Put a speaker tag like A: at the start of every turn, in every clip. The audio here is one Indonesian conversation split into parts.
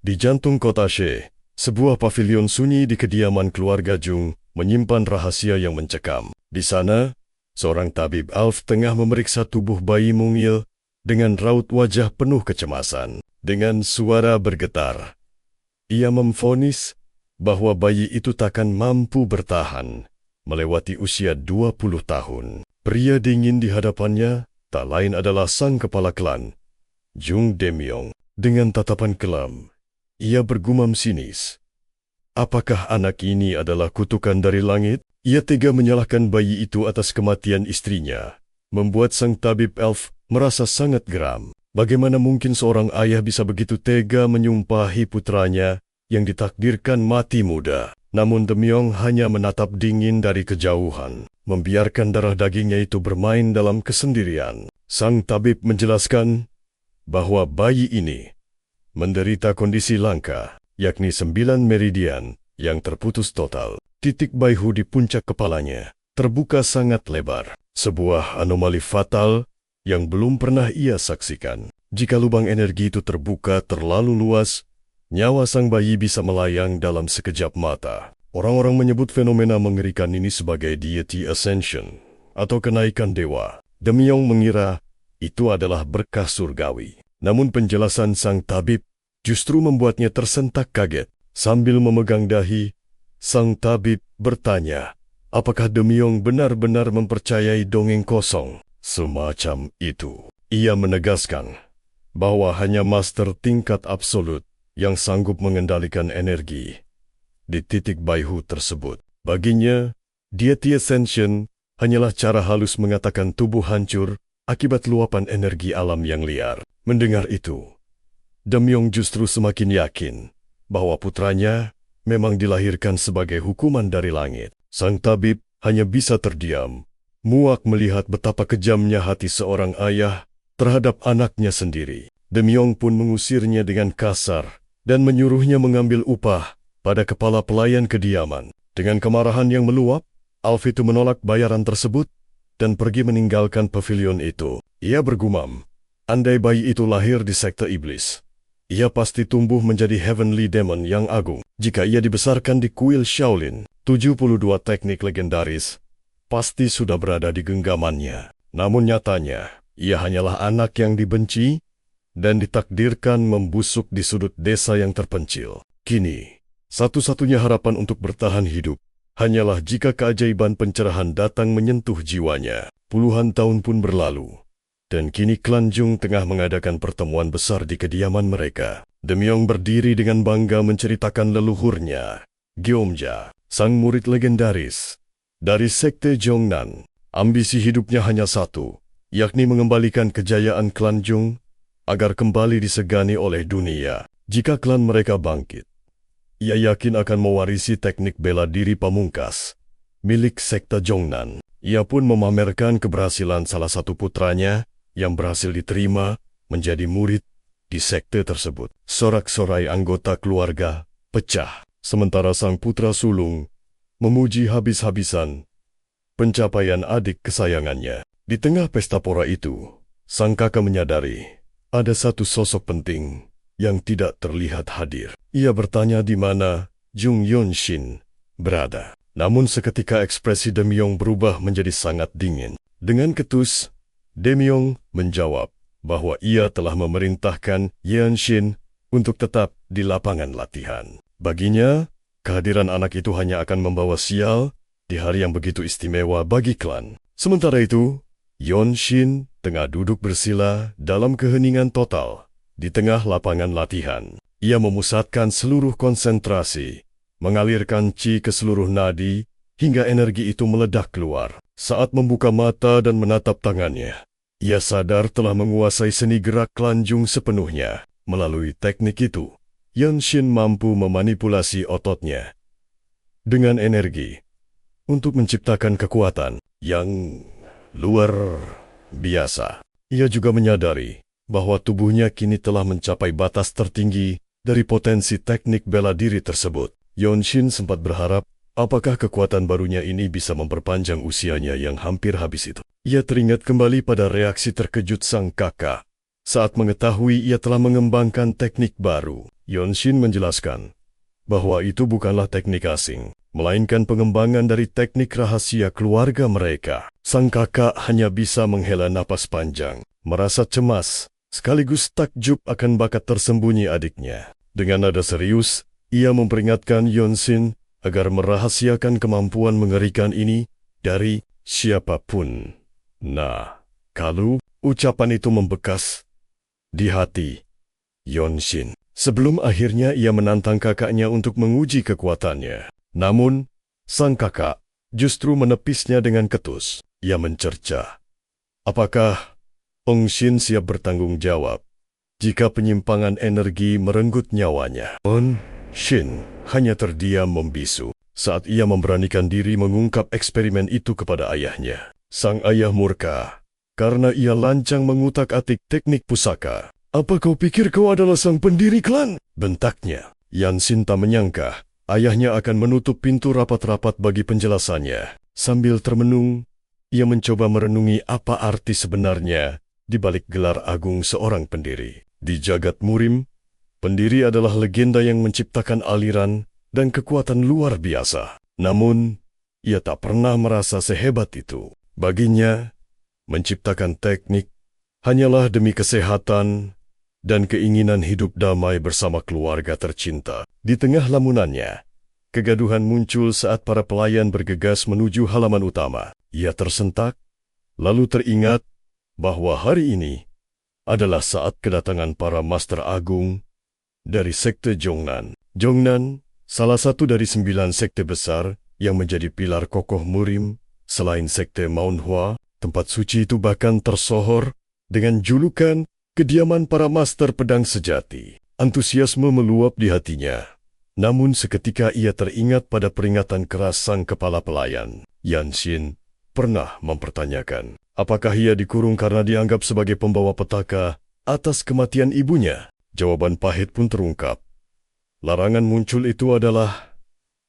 A: Di jantung kota She, sebuah pavilion sunyi di kediaman keluarga Jung menyimpan rahasia yang mencekam. Di sana, seorang tabib Alf tengah memeriksa tubuh bayi mungil dengan raut wajah penuh kecemasan. Dengan suara bergetar, ia memvonis bahwa bayi itu takkan mampu bertahan melewati usia 20 tahun. Pria dingin di hadapannya tak lain adalah sang kepala klan, Jung Demyong. Dengan tatapan kelam, ia bergumam sinis. Apakah anak ini adalah kutukan dari langit? Ia tega menyalahkan bayi itu atas kematian istrinya, membuat sang tabib elf merasa sangat geram. Bagaimana mungkin seorang ayah bisa begitu tega menyumpahi putranya yang ditakdirkan mati muda? Namun Demyong hanya menatap dingin dari kejauhan, membiarkan darah dagingnya itu bermain dalam kesendirian. Sang tabib menjelaskan bahwa bayi ini menderita kondisi langka, yakni 9 meridian yang terputus total. Titik baihu di puncak kepalanya terbuka sangat lebar, sebuah anomali fatal yang belum pernah ia saksikan. Jika lubang energi itu terbuka terlalu luas, nyawa sang bayi bisa melayang dalam sekejap mata. Orang-orang menyebut fenomena mengerikan ini sebagai deity ascension atau kenaikan dewa. Demyong mengira itu adalah berkah surgawi. Namun penjelasan sang tabib justru membuatnya tersentak kaget. Sambil memegang dahi, sang tabib bertanya, apakah Demyong benar-benar mempercayai dongeng kosong semacam itu? Ia menegaskan bahwa hanya master tingkat absolut yang sanggup mengendalikan energi di titik baihu tersebut. Baginya, deity ascension hanyalah cara halus mengatakan tubuh hancur akibat luapan energi alam yang liar. Mendengar itu, Demyong justru semakin yakin bahwa putranya memang dilahirkan sebagai hukuman dari langit. Sang tabib hanya bisa terdiam, muak melihat betapa kejamnya hati seorang ayah terhadap anaknya sendiri. Demyong pun mengusirnya dengan kasar dan menyuruhnya mengambil upah pada kepala pelayan kediaman. Dengan kemarahan yang meluap, Alf itu menolak bayaran tersebut dan pergi meninggalkan pavilion itu. Ia bergumam, andai bayi itu lahir di sekte iblis, ia pasti tumbuh menjadi heavenly demon yang agung. Jika ia dibesarkan di kuil Shaolin, 72 teknik legendaris pasti sudah berada di genggamannya. Namun nyatanya, ia hanyalah anak yang dibenci dan ditakdirkan membusuk di sudut desa yang terpencil. Kini, satu-satunya harapan untuk bertahan hidup hanyalah jika keajaiban pencerahan datang menyentuh jiwanya. Puluhan tahun pun berlalu, dan kini klan Jung tengah mengadakan pertemuan besar di kediaman mereka. Demyong berdiri dengan bangga menceritakan leluhurnya, Gyeomja, sang murid legendaris dari sekte Jongnan. Ambisi hidupnya hanya satu, yakni mengembalikan kejayaan klan Jung agar kembali disegani oleh dunia. Jika klan mereka bangkit, ia yakin akan mewarisi teknik bela diri pamungkas milik sekte Jongnan. Ia pun memamerkan keberhasilan salah satu putranya yang berhasil diterima menjadi murid di sekte tersebut. Sorak-sorai anggota keluarga pecah, sementara sang putra sulung memuji habis-habisan pencapaian adik kesayangannya. Di tengah pesta pora itu, sang kakak menyadari ada satu sosok penting yang tidak terlihat hadir. Ia bertanya di mana Jung Yonshin berada. Namun seketika ekspresi Demyong berubah menjadi sangat dingin. Dengan ketus, Demyong menjawab bahwa ia telah memerintahkan Yonshin untuk tetap di lapangan latihan. Baginya, kehadiran anak itu hanya akan membawa sial di hari yang begitu istimewa bagi klan. Sementara itu, Yonshin tengah duduk bersila dalam keheningan total di tengah lapangan latihan. Ia memusatkan seluruh konsentrasi, mengalirkan qi ke seluruh nadi hingga energi itu meledak keluar. Saat membuka mata dan menatap tangannya, ia sadar telah menguasai seni gerak klan Jung sepenuhnya. Melalui teknik itu, Yonshin mampu memanipulasi ototnya dengan energi untuk menciptakan kekuatan yang luar biasa. Ia juga menyadari bahwa tubuhnya kini telah mencapai batas tertinggi dari potensi teknik bela diri tersebut. Yonshin sempat berharap apakah kekuatan barunya ini bisa memperpanjang usianya yang hampir habis itu. Ia teringat kembali pada reaksi terkejut sang kakak saat mengetahui ia telah mengembangkan teknik baru. Yonshin menjelaskan bahwa itu bukanlah teknik asing, melainkan pengembangan dari teknik rahasia keluarga mereka. Sang kakak hanya bisa menghela napas panjang, merasa cemas, sekaligus takjub akan bakat tersembunyi adiknya. Dengan nada serius, ia memperingatkan Yonshin agar merahasiakan kemampuan mengerikan ini dari siapapun. Nah, kalau ucapan itu membekas di hati Yonshin, sebelum akhirnya ia menantang kakaknya untuk menguji kekuatannya. Namun, sang kakak justru menepisnya dengan ketus. Ia mencerca, apakah Ong Shin siap bertanggung jawab jika penyimpangan energi merenggut nyawanya? Ong Shin hanya terdiam membisu saat ia memberanikan diri mengungkap eksperimen itu kepada ayahnya. Sang ayah murka karena ia lancang mengutak-atik teknik pusaka. Apa kau pikir kau adalah sang pendiri klan? Bentaknya. Yonshin tak menyangka ayahnya akan menutup pintu rapat-rapat bagi penjelasannya. Sambil termenung, ia mencoba merenungi apa arti sebenarnya di balik gelar agung seorang pendiri. Di jagat Murim, pendiri adalah legenda yang menciptakan aliran dan kekuatan luar biasa. Namun, ia tak pernah merasa sehebat itu. Baginya, menciptakan teknik hanyalah demi kesehatan dan keinginan hidup damai bersama keluarga tercinta. Di tengah lamunannya, kegaduhan muncul saat para pelayan bergegas menuju halaman utama. Ia tersentak, lalu teringat bahwa hari ini adalah saat kedatangan para Master Agung dari Sekte Jongnan. Jongnan, salah satu dari 9 sekte besar yang menjadi pilar kokoh Murim. Selain Sekte Maunhua, tempat suci itu bahkan tersohor dengan julukan kediaman para Master Pedang Sejati. Antusiasme meluap di hatinya. Namun seketika ia teringat pada peringatan keras sang kepala pelayan. Yonshin pernah mempertanyakan, apakah ia dikurung karena dianggap sebagai pembawa petaka atas kematian ibunya? Jawaban pahit pun terungkap. Larangan muncul itu adalah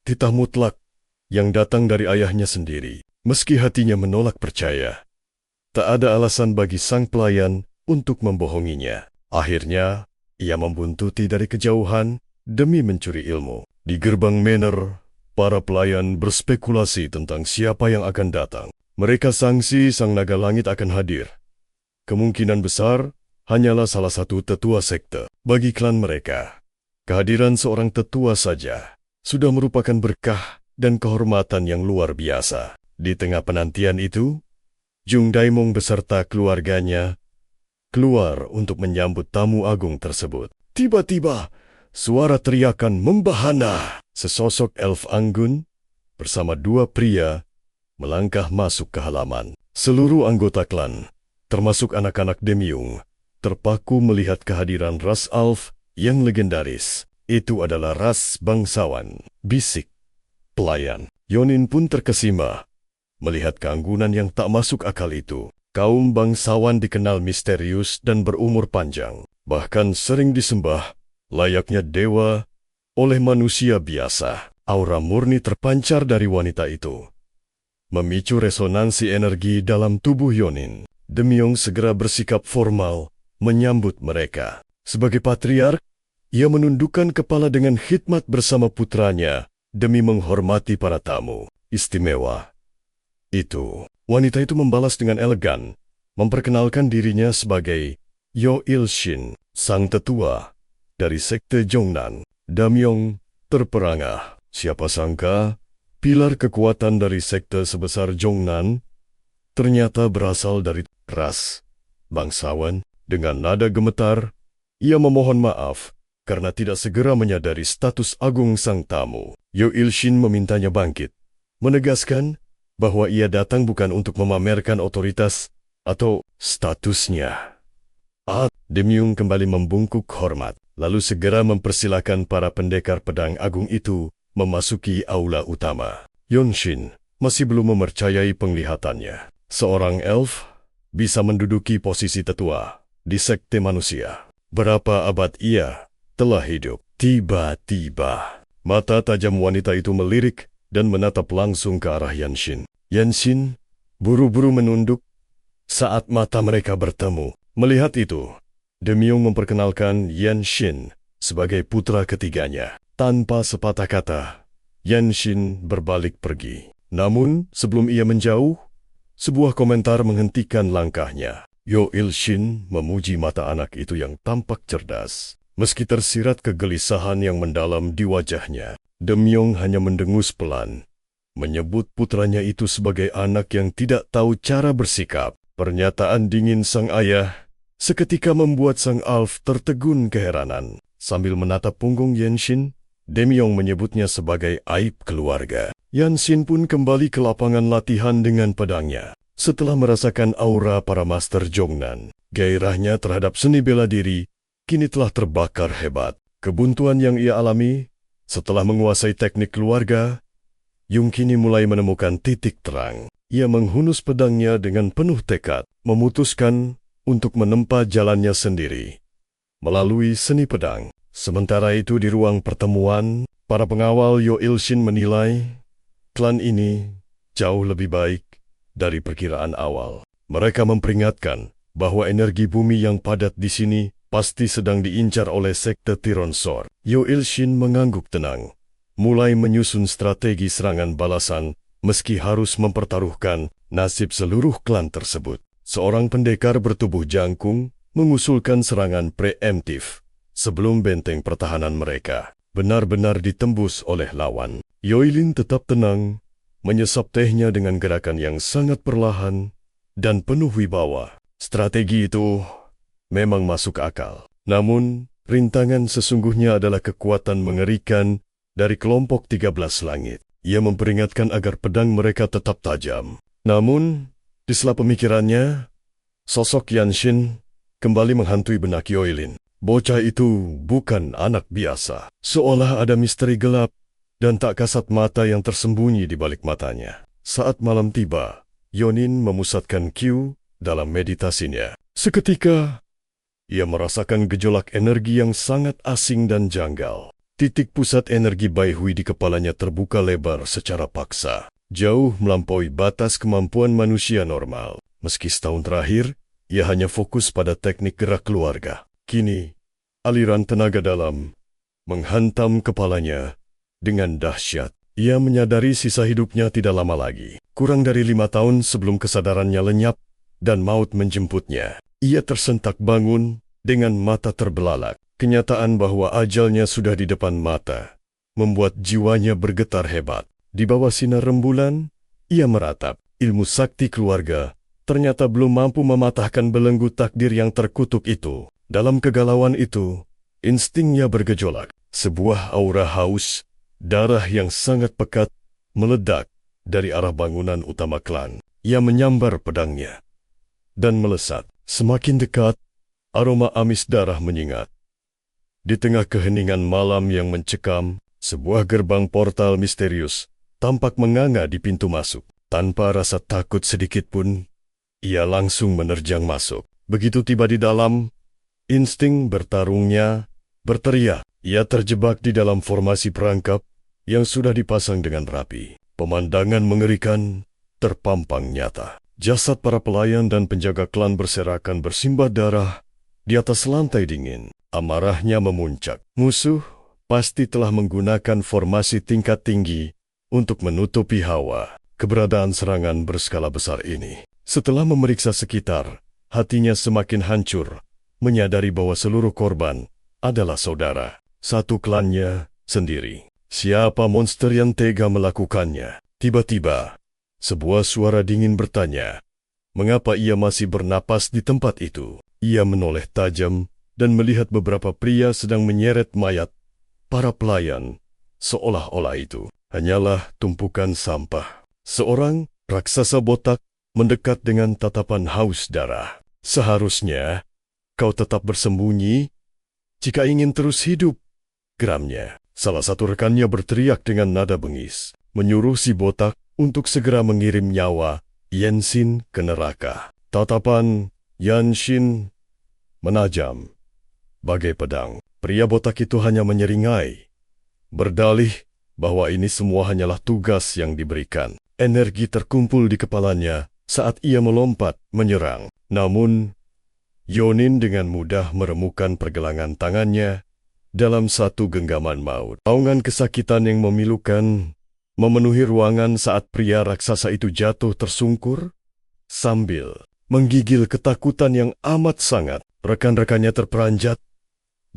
A: titah mutlak yang datang dari ayahnya sendiri. Meski hatinya menolak percaya, tak ada alasan bagi sang pelayan untuk membohonginya. Akhirnya, ia membuntuti dari kejauhan demi mencuri ilmu. Di gerbang manor, para pelayan berspekulasi tentang siapa yang akan datang. Mereka sangsi sang naga langit akan hadir. Kemungkinan besar hanyalah salah satu tetua sekte. Bagi klan mereka, kehadiran seorang tetua saja sudah merupakan berkah dan kehormatan yang luar biasa. Di tengah penantian itu, Jung Daimong beserta keluarganya keluar untuk menyambut tamu agung tersebut. Tiba-tiba, suara teriakan membahana. Sesosok elf anggun bersama 2 pria melangkah masuk ke halaman. Seluruh anggota klan, termasuk anak-anak Demyung, terpaku melihat kehadiran ras Alf yang legendaris. Itu adalah ras bangsawan, bisik pelayan. Yonin pun terkesima melihat keanggunan yang tak masuk akal itu. Kaum bangsawan dikenal misterius dan berumur panjang, bahkan sering disembah layaknya dewa oleh manusia biasa. Aura murni terpancar dari wanita itu, memicu resonansi energi dalam tubuh Yonin. Demyong segera bersikap formal menyambut mereka. Sebagai patriark, ia menundukkan kepala dengan khidmat bersama putranya demi menghormati para tamu istimewa. Wanita itu membalas dengan elegan, memperkenalkan dirinya sebagai Yo Il-shin, sang tetua dari Sekte Jongnan. Demyong terperangah. Siapa sangka, pilar kekuatan dari sekte sebesar Jongnan ternyata berasal dari ras bangsawan. Dengan nada gemetar, ia memohon maaf karena tidak segera menyadari status agung sang tamu. Yo Il-shin memintanya bangkit, menegaskan bahwa ia datang bukan untuk memamerkan otoritas atau statusnya. Demyung kembali membungkuk hormat, lalu segera mempersilahkan para pendekar pedang agung itu memasuki aula utama. Yonshin masih belum mempercayai penglihatannya. Seorang elf bisa menduduki posisi tetua di sekte manusia. Berapa abad ia telah hidup. Tiba-tiba, mata tajam wanita itu melirik dan menatap langsung ke arah Yonshin. Yonshin buru-buru menunduk saat mata mereka bertemu. Melihat itu, Demyong memperkenalkan Yonshin sebagai putra ketiganya. Tanpa sepatah kata, Yan Xin berbalik pergi. Namun, sebelum ia menjauh, sebuah komentar menghentikan langkahnya. Yo Il Shin memuji mata anak itu yang tampak cerdas. Meski tersirat kegelisahan yang mendalam di wajahnya, Demyong hanya mendengus pelan, menyebut putranya itu sebagai anak yang tidak tahu cara bersikap. Pernyataan dingin sang ayah seketika membuat sang Alf tertegun keheranan. Sambil menatap punggung Yan Xin, Demyong menyebutnya sebagai aib keluarga. Yan Xin pun kembali ke lapangan latihan dengan pedangnya. Setelah merasakan aura para Master Jongnan, gairahnya terhadap seni bela diri kini telah terbakar hebat. Kebuntuan yang ia alami setelah menguasai teknik keluarga, Yung kini mulai menemukan titik terang. Ia menghunus pedangnya dengan penuh tekad, memutuskan untuk menempa jalannya sendiri melalui seni pedang. Sementara itu di ruang pertemuan, para pengawal Yo Il Shin menilai klan ini jauh lebih baik dari perkiraan awal. Mereka memperingatkan bahwa energi bumi yang padat di sini pasti sedang diincar oleh sekte Tironsor. Yo Il Shin mengangguk tenang, mulai menyusun strategi serangan balasan meski harus mempertaruhkan nasib seluruh klan tersebut. Seorang pendekar bertubuh jangkung mengusulkan serangan preemptif sebelum benteng pertahanan mereka benar-benar ditembus oleh lawan. Yoilin tetap tenang, menyesap tehnya dengan gerakan yang sangat perlahan dan penuh wibawa. Strategi itu memang masuk akal. Namun, rintangan sesungguhnya adalah kekuatan mengerikan dari kelompok 13 langit. Ia memperingatkan agar pedang mereka tetap tajam. Namun, di sela pemikirannya, sosok Yan Xin kembali menghantui benak Yoilin. Bocah itu bukan anak biasa. Seolah ada misteri gelap dan tak kasat mata yang tersembunyi di balik matanya. Saat malam tiba, Yonin memusatkan Q dalam meditasinya. Seketika, ia merasakan gejolak energi yang sangat asing dan janggal. Titik pusat energi Bai Hui di kepalanya terbuka lebar secara paksa, jauh melampaui batas kemampuan manusia normal. Meski setahun terakhir, ia hanya fokus pada teknik gerak keluarga. Kini, aliran tenaga dalam menghantam kepalanya dengan dahsyat. Ia menyadari sisa hidupnya tidak lama lagi. Kurang dari 5 tahun sebelum kesadarannya lenyap dan maut menjemputnya. Ia tersentak bangun dengan mata terbelalak. Kenyataan bahwa ajalnya sudah di depan mata membuat jiwanya bergetar hebat. Di bawah sinar rembulan, ia meratap. Ilmu sakti keluarga ternyata belum mampu mematahkan belenggu takdir yang terkutuk itu. Dalam kegalauan itu, instingnya bergejolak. Sebuah aura haus, darah yang sangat pekat, meledak dari arah bangunan utama klan. Ia menyambar pedangnya dan melesat. Semakin dekat, aroma amis darah menyengat. Di tengah keheningan malam yang mencekam, sebuah gerbang portal misterius tampak menganga di pintu masuk. Tanpa rasa takut sedikitpun, ia langsung menerjang masuk. Begitu tiba di dalam, insting bertarungnya berteriak. Ia terjebak di dalam formasi perangkap yang sudah dipasang dengan rapi. Pemandangan mengerikan terpampang nyata. Jasad para pelayan dan penjaga klan berserakan bersimbah darah di atas lantai dingin. Amarahnya memuncak. Musuh pasti telah menggunakan formasi tingkat tinggi untuk menutupi hawa keberadaan serangan berskala besar ini. Setelah memeriksa sekitar, hatinya semakin hancur, menyadari bahwa seluruh korban adalah saudara satu klannya sendiri. Siapa monster yang tega melakukannya? Tiba-tiba, sebuah suara dingin bertanya, mengapa ia masih bernapas di tempat itu? Ia menoleh tajam dan melihat beberapa pria sedang menyeret mayat para pelayan, seolah-olah itu hanyalah tumpukan sampah. Seorang raksasa botak mendekat dengan tatapan haus darah. Seharusnya kau tetap bersembunyi jika ingin terus hidup, geramnya. Salah satu rekannya berteriak dengan nada bengis, menyuruh si botak untuk segera mengirim nyawa Yan Xin ke neraka. Tatapan Yan Xin menajam bagai pedang. Pria botak itu hanya menyeringai, berdalih bahwa ini semua hanyalah tugas yang diberikan. Energi terkumpul di kepalanya saat ia melompat menyerang. Namun, Yonin dengan mudah meremukan pergelangan tangannya dalam satu genggaman maut. Taungan kesakitan yang memilukan memenuhi ruangan saat pria raksasa itu jatuh tersungkur. Sambil menggigil ketakutan yang amat sangat, rekan-rekannya terperanjat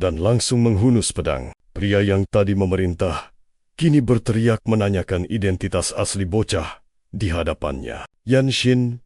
A: dan langsung menghunus pedang. Pria yang tadi memerintah kini berteriak menanyakan identitas asli bocah di hadapannya. Yan Xin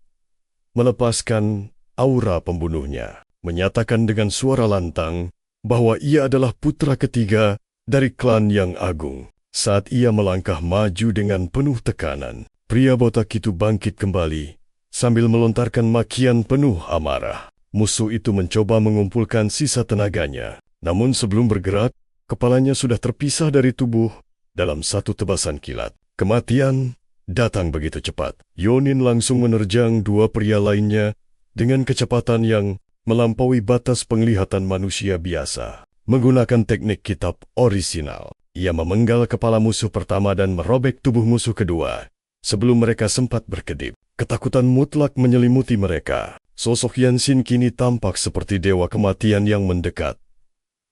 A: melepaskan aura pembunuhnya, menyatakan dengan suara lantang bahwa ia adalah putra ketiga dari klan yang agung. Saat ia melangkah maju dengan penuh tekanan, pria botak itu bangkit kembali sambil melontarkan makian penuh amarah. Musuh itu mencoba mengumpulkan sisa tenaganya, namun sebelum bergerak, kepalanya sudah terpisah dari tubuh dalam satu tebasan kilat. Kematian datang begitu cepat. Yonin langsung menerjang dua pria lainnya dengan kecepatan yang melampaui batas penglihatan manusia biasa. Menggunakan teknik kitab orisinal, ia memenggal kepala musuh pertama dan merobek tubuh musuh kedua. Sebelum mereka sempat berkedip, ketakutan mutlak menyelimuti mereka. Sosok Yan Xin kini tampak seperti dewa kematian yang mendekat.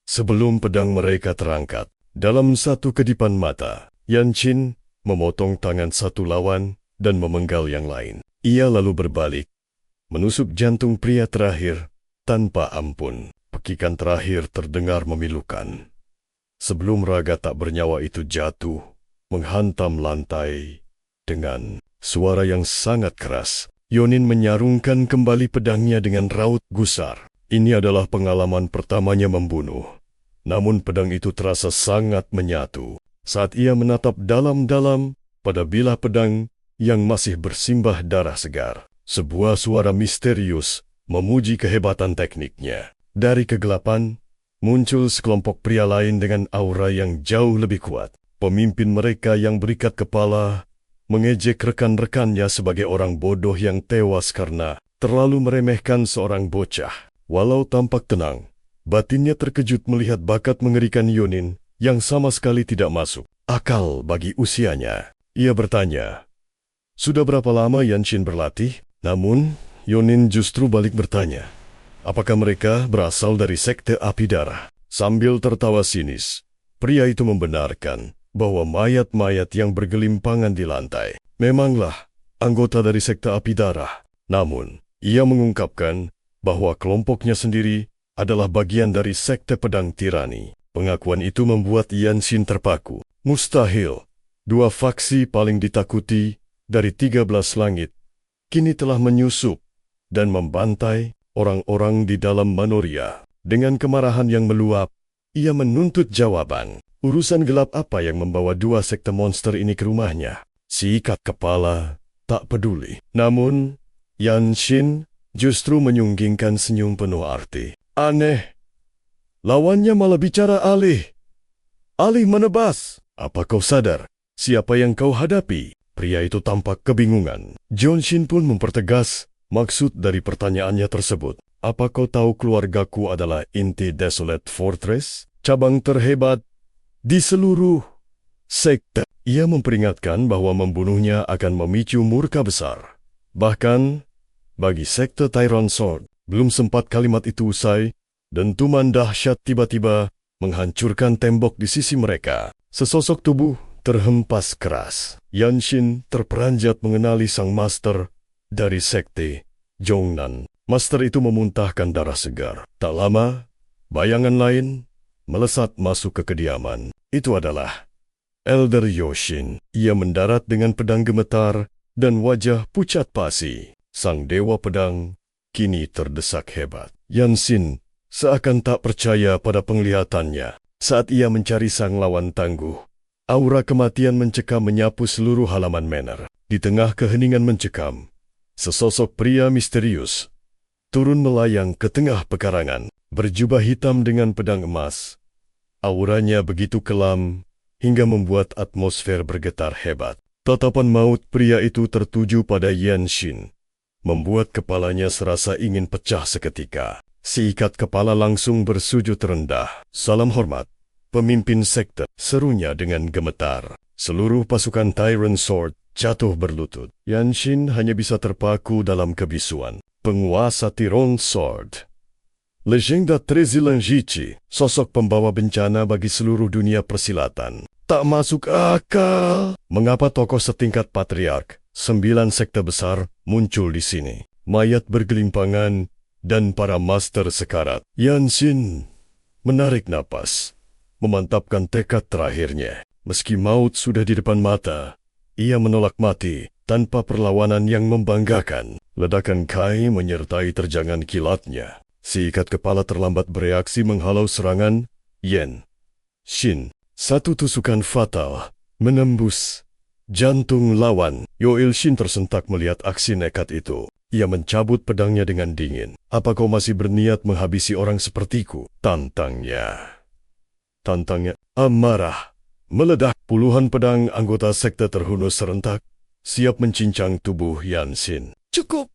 A: Sebelum pedang mereka terangkat, dalam satu kedipan mata, Yan Xin memotong tangan satu lawan dan memenggal yang lain. Ia lalu berbalik, menusuk jantung pria terakhir tanpa ampun. Pekikan terakhir terdengar memilukan. Sebelum raga tak bernyawa itu jatuh, menghantam lantai dengan suara yang sangat keras, Yonin menyarungkan kembali pedangnya dengan raut gusar. Ini adalah pengalaman pertamanya membunuh. Namun pedang itu terasa sangat menyatu saat ia menatap dalam-dalam pada bilah pedang yang masih bersimbah darah segar. Sebuah suara misterius memuji kehebatan tekniknya. Dari kegelapan, muncul sekelompok pria lain dengan aura yang jauh lebih kuat. Pemimpin mereka yang berikat kepala mengejek rekan-rekannya sebagai orang bodoh yang tewas karena terlalu meremehkan seorang bocah. Walau tampak tenang, batinnya terkejut melihat bakat mengerikan Yonin yang sama sekali tidak masuk akal bagi usianya. Ia bertanya, "Sudah berapa lama Yan Xin berlatih?" Namun, Yonin justru balik bertanya, apakah mereka berasal dari sekte api darah? Sambil tertawa sinis, pria itu membenarkan bahwa mayat-mayat yang bergelimpangan di lantai memanglah anggota dari sekte api darah. Namun, ia mengungkapkan bahwa kelompoknya sendiri adalah bagian dari sekte pedang tirani. Pengakuan itu membuat Yan Xin terpaku. Mustahil, dua faksi paling ditakuti dari 13 langit kini telah menyusup dan membantai orang-orang di dalam Manoria. Dengan kemarahan yang meluap, ia menuntut jawaban. Urusan gelap apa yang membawa dua sekte monster ini ke rumahnya? Si ikat kepala tak peduli. Namun, Yan Xin justru menyunggingkan senyum penuh arti. Aneh. Lawannya malah bicara alih menebas. Apa kau sadar siapa yang kau hadapi? Pria itu tampak kebingungan. John Xin pun mempertegas maksud dari pertanyaannya tersebut. Apa kau tahu keluargaku adalah inti Desolate Fortress? Cabang terhebat di seluruh sekte. Ia memperingatkan bahwa membunuhnya akan memicu murka besar. Bahkan, bagi sekte Tyrant Sword, belum sempat kalimat itu usai, dentuman dahsyat tiba-tiba menghancurkan tembok di sisi mereka. Sesosok tubuh terhempas keras. Yan Xin terperanjat mengenali sang master dari sekte Zhongnan. Master itu memuntahkan darah segar. Tak lama, bayangan lain melesat masuk ke kediaman. Itu adalah Elder Yoshin. Ia mendarat dengan pedang gemetar dan wajah pucat pasi. Sang dewa pedang kini terdesak hebat. Yan Xin seakan tak percaya pada penglihatannya. Saat ia mencari sang lawan tangguh, aura kematian mencekam menyapu seluruh halaman manor. Di tengah keheningan mencekam, sesosok pria misterius turun melayang ke tengah pekarangan, berjubah hitam dengan pedang emas. Auranya begitu kelam hingga membuat atmosfer bergetar hebat. Tatapan maut pria itu tertuju pada Yan Xin, membuat kepalanya serasa ingin pecah seketika. Si ikat kepala langsung bersujud rendah. "Salam hormat, pemimpin sekte," serunya dengan gemetar. Seluruh pasukan Tyrant Sword jatuh berlutut. Yan Xin hanya bisa terpaku dalam kebisuan. Penguasa Tyrant Sword. Legenda Trezilangici, sosok pembawa bencana bagi seluruh dunia persilatan. Tak masuk akal. Mengapa tokoh setingkat patriark, 9 sekte besar, muncul di sini? Mayat bergelimpangan dan para master sekarat. Yansin menarik napas, memantapkan tekad terakhirnya. Meski maut sudah di depan mata, ia menolak mati tanpa perlawanan yang membanggakan. Ledakan Kai menyertai terjangan kilatnya. Si ikat kepala terlambat bereaksi menghalau serangan Yen Shin. Satu tusukan fatal menembus jantung lawan. Yoil Shin tersentak melihat aksi nekat itu. Ia mencabut pedangnya dengan dingin. Apa kau masih berniat menghabisi orang sepertiku? Tantangnya. Amarah meledak. Puluhan pedang anggota sekte terhunus serentak, siap mencincang tubuh Yansin. Cukup!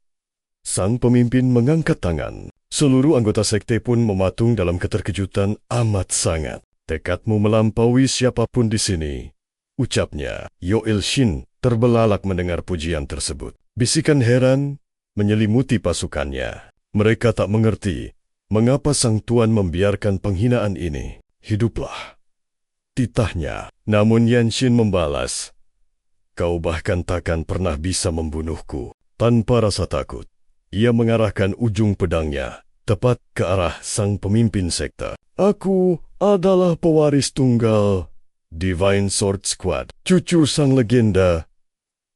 A: Sang pemimpin mengangkat tangan. Seluruh anggota sekte pun mematung dalam keterkejutan amat sangat. Tekadmu melampaui siapapun di sini, ucapnya. Yoil Shin terbelalak mendengar pujian tersebut. Bisikan heran menyelimuti pasukannya. Mereka tak mengerti mengapa sang tuan membiarkan penghinaan ini. Hiduplah, titahnya. Namun Yanshin membalas, kau bahkan takkan pernah bisa membunuhku. Tanpa rasa takut, ia mengarahkan ujung pedangnya tepat ke arah sang pemimpin sekte. Aku adalah pewaris tunggal Divine Sword Squad, cucu sang legenda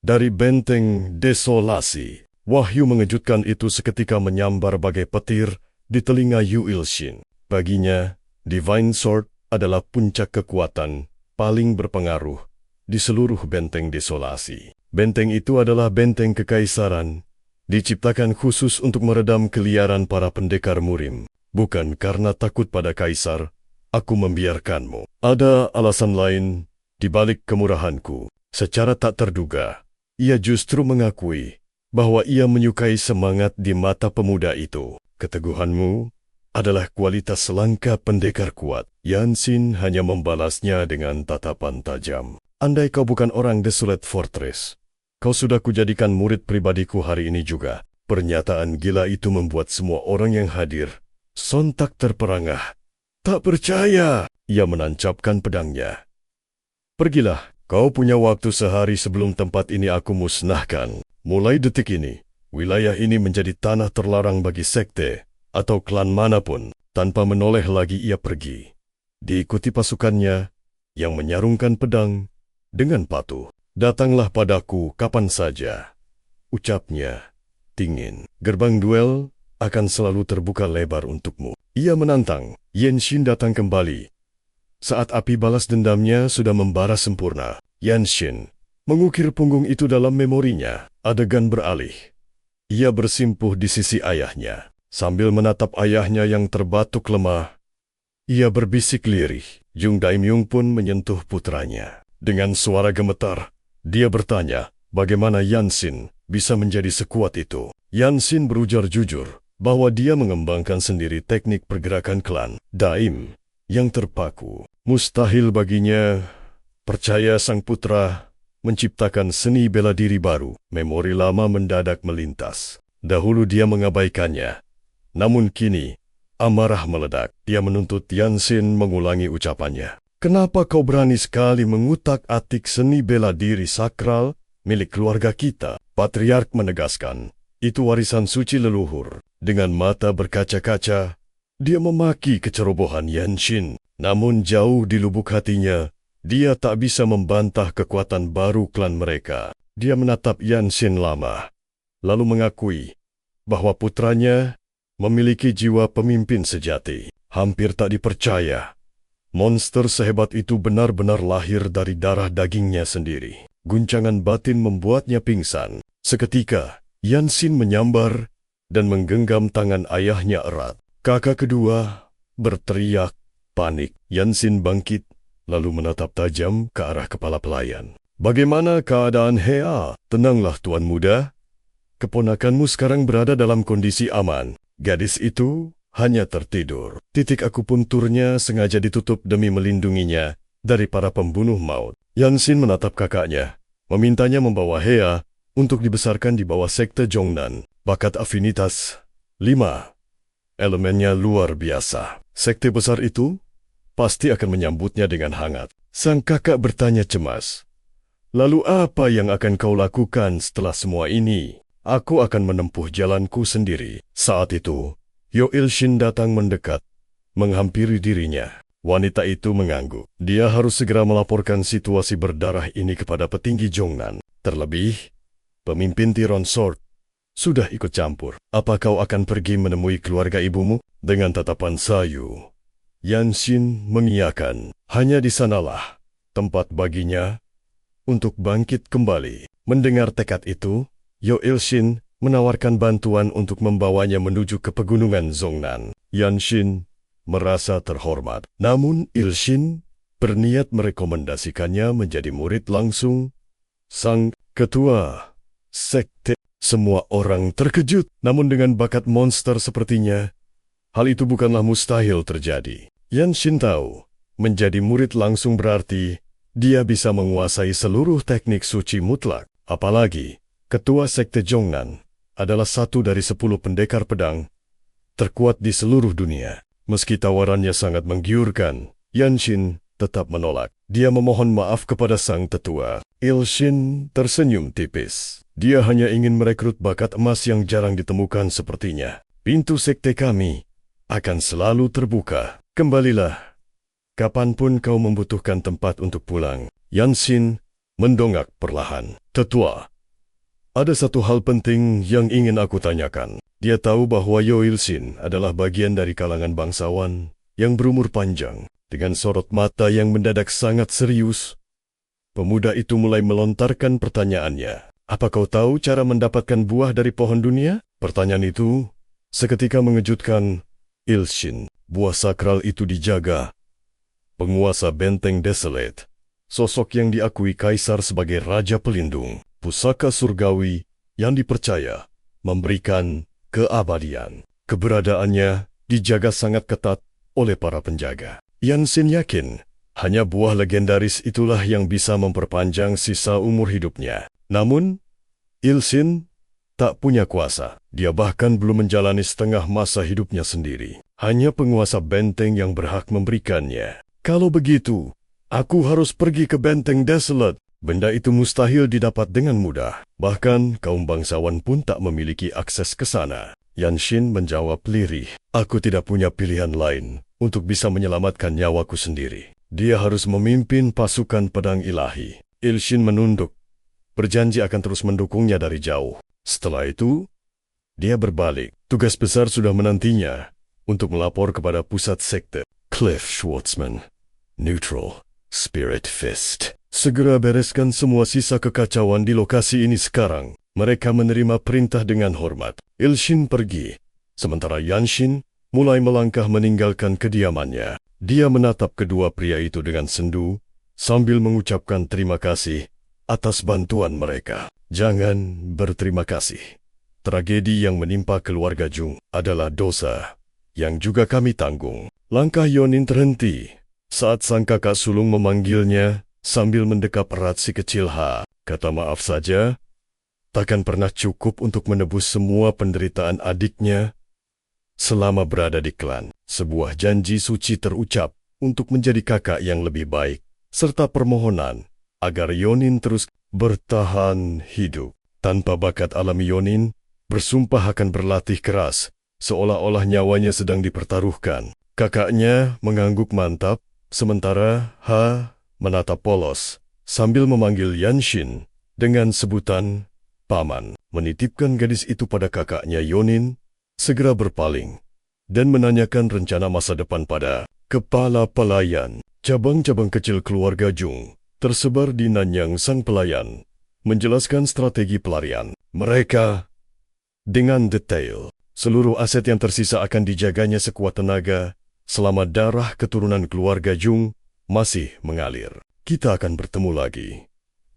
A: dari Benteng Desolasi. Wahyu mengejutkan itu seketika menyambar bagai petir di telinga Yoil Shin. Baginya, Divine Sword adalah puncak kekuatan paling berpengaruh di seluruh Benteng Desolasi. Benteng itu adalah benteng kekaisaran, diciptakan khusus untuk meredam keliaran para pendekar murim. Bukan karena takut pada kaisar, aku membiarkanmu. Ada alasan lain di balik kemurahanku. Secara tak terduga, ia justru mengakui bahwa ia menyukai semangat di mata pemuda itu. Keteguhanmu adalah kualitas langka pendekar kuat. Yansin hanya membalasnya dengan tatapan tajam. Andai kau bukan orang Desolate Fortress, kau sudah kujadikan murid pribadiku hari ini juga. Pernyataan gila itu membuat semua orang yang hadir sontak terperangah. Tak percaya, ia menancapkan pedangnya. Pergilah, kau punya waktu sehari sebelum tempat ini aku musnahkan. Mulai detik ini, wilayah ini menjadi tanah terlarang bagi sekte atau klan manapun. Tanpa menoleh lagi ia pergi. Diikuti pasukannya yang menyarungkan pedang dengan patuh. Datanglah padaku kapan saja, ucapnya dingin. Gerbang duel akan selalu terbuka lebar untukmu. Ia menantang. Yanshin datang kembali. Saat api balas dendamnya sudah membara sempurna, Yanshin mengukir punggung itu dalam memorinya. Adegan beralih. Ia bersimpuh di sisi ayahnya. Sambil menatap ayahnya yang terbatuk lemah, ia berbisik lirih. Jung Daimyung pun menyentuh putranya. Dengan suara gemetar, dia bertanya, bagaimana Yansin bisa menjadi sekuat itu? Yansin berujar jujur bahwa dia mengembangkan sendiri teknik pergerakan klan Daim yang terpaku. Mustahil baginya percaya sang putra menciptakan seni bela diri baru. Memori lama mendadak melintas. Dahulu dia mengabaikannya, namun kini amarah meledak. Dia menuntut Yansin mengulangi ucapannya. Kenapa kau berani sekali mengutak-atik seni bela diri sakral milik keluarga kita? Patriark menegaskan, itu warisan suci leluhur. Dengan mata berkaca-kaca, dia memaki kecerobohan Yanshin. Namun jauh di lubuk hatinya, dia tak bisa membantah kekuatan baru klan mereka. Dia menatap Yanshin lama, lalu mengakui bahwa putranya memiliki jiwa pemimpin sejati. Hampir tak dipercaya, monster sehebat itu benar-benar lahir dari darah dagingnya sendiri. Guncangan batin membuatnya pingsan. Seketika, Yanshin menyambar dan menggenggam tangan ayahnya erat. Kakak kedua berteriak panik. Yanshin bangkit, lalu menatap tajam ke arah kepala pelayan. Bagaimana keadaan Hea? Tenanglah tuan muda. Keponakanmu sekarang berada dalam kondisi aman. Gadis itu hanya tertidur. Titik akupunturnya sengaja ditutup demi melindunginya dari para pembunuh maut. Yanshin menatap kakaknya, memintanya membawa Hea untuk dibesarkan di bawah sekte Jongnan. Bakat afinitas 5. Elemennya luar biasa. Sekte besar itu pasti akan menyambutnya dengan hangat. Sang kakak bertanya cemas. Lalu apa yang akan kau lakukan setelah semua ini? Aku akan menempuh jalanku sendiri. Saat itu, Yo Il-shin datang mendekat, menghampiri dirinya. Wanita itu mengangguk. Dia harus segera melaporkan situasi berdarah ini kepada petinggi Jongnan. Terlebih, pemimpin Tiron Sword sudah ikut campur. Apa kau akan pergi menemui keluarga ibumu? Dengan tatapan sayu, Yanshin mengiyakan. Hanya di sanalah tempat baginya untuk bangkit kembali. Mendengar tekad itu, Yo Il-shin menawarkan bantuan untuk membawanya menuju ke pegunungan Zongnan. Yanshin merasa terhormat. Namun Il-shin berniat merekomendasikannya menjadi murid langsung sang ketua sekte. Semua orang terkejut, namun dengan bakat monster sepertinya, hal itu bukanlah mustahil terjadi. Yanshin tahu, menjadi murid langsung berarti dia bisa menguasai seluruh teknik suci mutlak. Apalagi, ketua sekte Jongnan adalah satu dari 10 pendekar pedang terkuat di seluruh dunia. Meski tawarannya sangat menggiurkan, Yanshin tetap menolak. Dia memohon maaf kepada sang tetua. Il-shin tersenyum tipis. Dia hanya ingin merekrut bakat emas yang jarang ditemukan sepertinya. Pintu sekte kami akan selalu terbuka. Kembalilah. Kapanpun kau membutuhkan tempat untuk pulang. Yanshin mendongak perlahan. Tetua, ada satu hal penting yang ingin aku tanyakan. Dia tahu bahwa Yo Il-shin adalah bagian dari kalangan bangsawan yang berumur panjang. Dengan sorot mata yang mendadak sangat serius, pemuda itu mulai melontarkan pertanyaannya. Apa kau tahu cara mendapatkan buah dari pohon dunia? Pertanyaan itu seketika mengejutkan Il-shin. Buah sakral itu dijaga penguasa benteng Desolate, sosok yang diakui kaisar sebagai raja pelindung. Pusaka surgawi yang dipercaya memberikan keabadian. Keberadaannya dijaga sangat ketat oleh para penjaga. Yanshin yakin hanya buah legendaris itulah yang bisa memperpanjang sisa umur hidupnya. Namun, Il-shin tak punya kuasa. Dia bahkan belum menjalani setengah masa hidupnya sendiri. Hanya penguasa benteng yang berhak memberikannya. Kalau begitu, aku harus pergi ke benteng Desolate. Benda itu mustahil didapat dengan mudah. Bahkan kaum bangsawan pun tak memiliki akses ke sana. Yanshin menjawab lirih. Aku tidak punya pilihan lain untuk bisa menyelamatkan nyawaku sendiri. Dia harus memimpin pasukan pedang ilahi. Il-shin menunduk, berjanji akan terus mendukungnya dari jauh. Setelah itu, dia berbalik. Tugas besar sudah menantinya untuk melapor kepada pusat sekte. Cliff Schwartzman, Neutral, Spirit Fist. Segera bereskan semua sisa kekacauan di lokasi ini sekarang. Mereka menerima perintah dengan hormat. Il-shin pergi, sementara Yanshin mulai melangkah meninggalkan kediamannya. Dia menatap kedua pria itu dengan sendu, sambil mengucapkan terima kasih atas bantuan mereka. Jangan berterima kasih. Tragedi yang menimpa keluarga Jung adalah dosa yang juga kami tanggung. Langkah Yonin terhenti saat sang kakak sulung memanggilnya sambil mendekap erat si kecil H. Kata maaf saja, takkan pernah cukup untuk menebus semua penderitaan adiknya selama berada di klan. Sebuah janji suci terucap untuk menjadi kakak yang lebih baik, serta permohonan agar Yonin terus bertahan hidup. Tanpa bakat alami Yonin, bersumpah akan berlatih keras, seolah-olah nyawanya sedang dipertaruhkan. Kakaknya mengangguk mantap, sementara H menatap polos, sambil memanggil Yanshin dengan sebutan paman. Menitipkan gadis itu pada kakaknya Yonin, segera berpaling, dan menanyakan rencana masa depan pada kepala pelayan. Cabang-cabang kecil keluarga Jung tersebar di Nanyang sang pelayan, menjelaskan strategi pelarian mereka dengan detail. Seluruh aset yang tersisa akan dijaganya sekuat tenaga selama darah keturunan keluarga Jung masih mengalir. Kita akan bertemu lagi,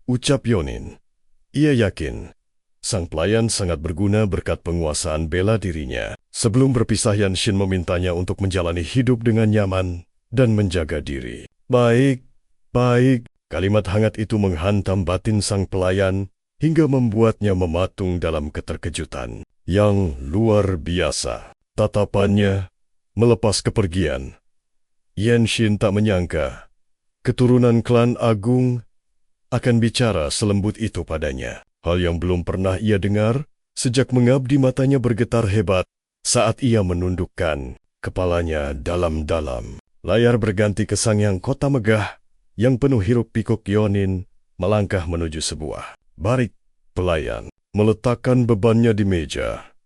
A: ucap Yonin. Ia yakin sang pelayan sangat berguna berkat penguasaan bela dirinya. Sebelum berpisah, Yanshin memintanya untuk menjalani hidup dengan nyaman dan menjaga diri. Baik, baik. Kalimat hangat itu menghantam batin sang pelayan hingga membuatnya mematung dalam keterkejutan yang luar biasa. Tatapannya melepas kepergian. Yanshin tak menyangka keturunan klan agung akan bicara selembut itu padanya. Hal yang belum pernah ia dengar sejak mengabdi, matanya bergetar hebat saat ia menundukkan kepalanya dalam-dalam. Layar berganti ke Sangyang Kota megah yang penuh hiruk-pikuk. Yonin melangkah menuju sebuah barik pelayan. Meletakkan bebannya di meja,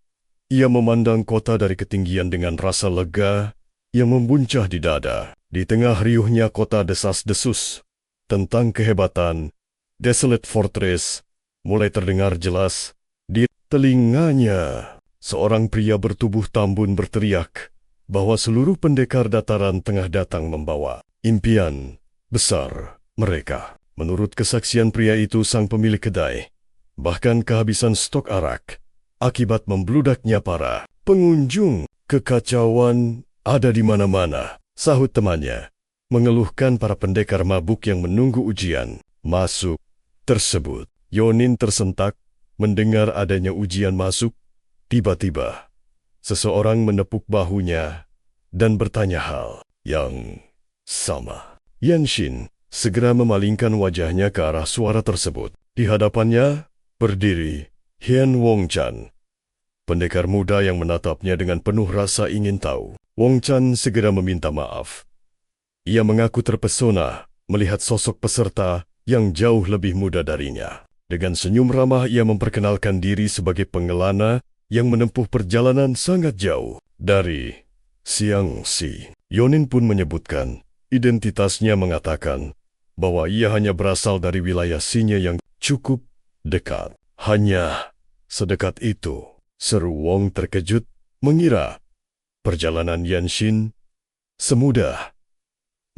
A: ia memandang kota dari ketinggian dengan rasa lega yang membuncah di dada. Di tengah riuhnya kota desas-desus tentang kehebatan Desolate Fortress mulai terdengar jelas di telinganya. Seorang pria bertubuh tambun berteriak bahwa seluruh pendekar dataran tengah datang membawa impian besar mereka. Menurut kesaksian pria itu, sang pemilik kedai bahkan kehabisan stok arak akibat membludaknya para pengunjung. Kekacauan ada di mana-mana, sahut temannya, mengeluhkan para pendekar mabuk yang menunggu ujian masuk tersebut. Yonin tersentak mendengar adanya ujian masuk. Tiba-tiba, seseorang menepuk bahunya dan bertanya hal yang sama. Yanshin segera memalingkan wajahnya ke arah suara tersebut. Di hadapannya berdiri Hian Wongchan, pendekar muda yang menatapnya dengan penuh rasa ingin tahu. Wongchan segera meminta maaf. Ia mengaku terpesona melihat sosok peserta yang jauh lebih muda darinya. Dengan senyum ramah ia memperkenalkan diri sebagai pengelana yang menempuh perjalanan sangat jauh dari Xiangxi. Yonin pun menyebutkan identitasnya, mengatakan bahwa ia hanya berasal dari wilayah Xinye yang cukup dekat. Hanya sedekat itu, seru Wong terkejut mengira perjalanan Yanshin semudah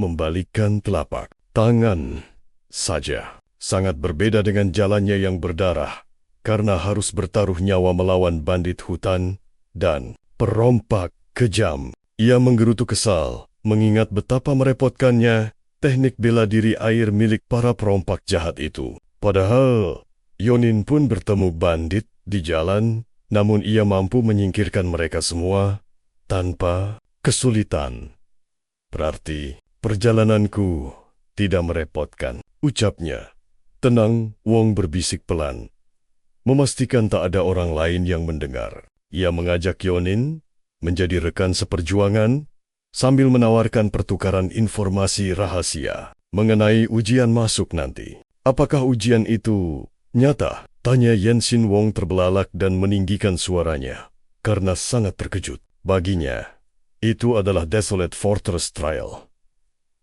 A: membalikkan telapak tangan saja. Sangat berbeda dengan jalannya yang berdarah karena harus bertaruh nyawa melawan bandit hutan dan perompak kejam. Ia menggerutu kesal mengingat betapa merepotkannya teknik bela diri air milik para perompak jahat itu. Padahal Yonin pun bertemu bandit di jalan, namun ia mampu menyingkirkan mereka semua tanpa kesulitan. Berarti perjalananku tidak merepotkan, ucapnya. Tenang, Wong berbisik pelan, memastikan tak ada orang lain yang mendengar. Ia mengajak Yonin menjadi rekan seperjuangan sambil menawarkan pertukaran informasi rahasia mengenai ujian masuk nanti. Apakah ujian itu nyata? Tanya Yanshin. Wong terbelalak dan meninggikan suaranya karena sangat terkejut. Baginya, itu adalah Desolate Fortress Trial,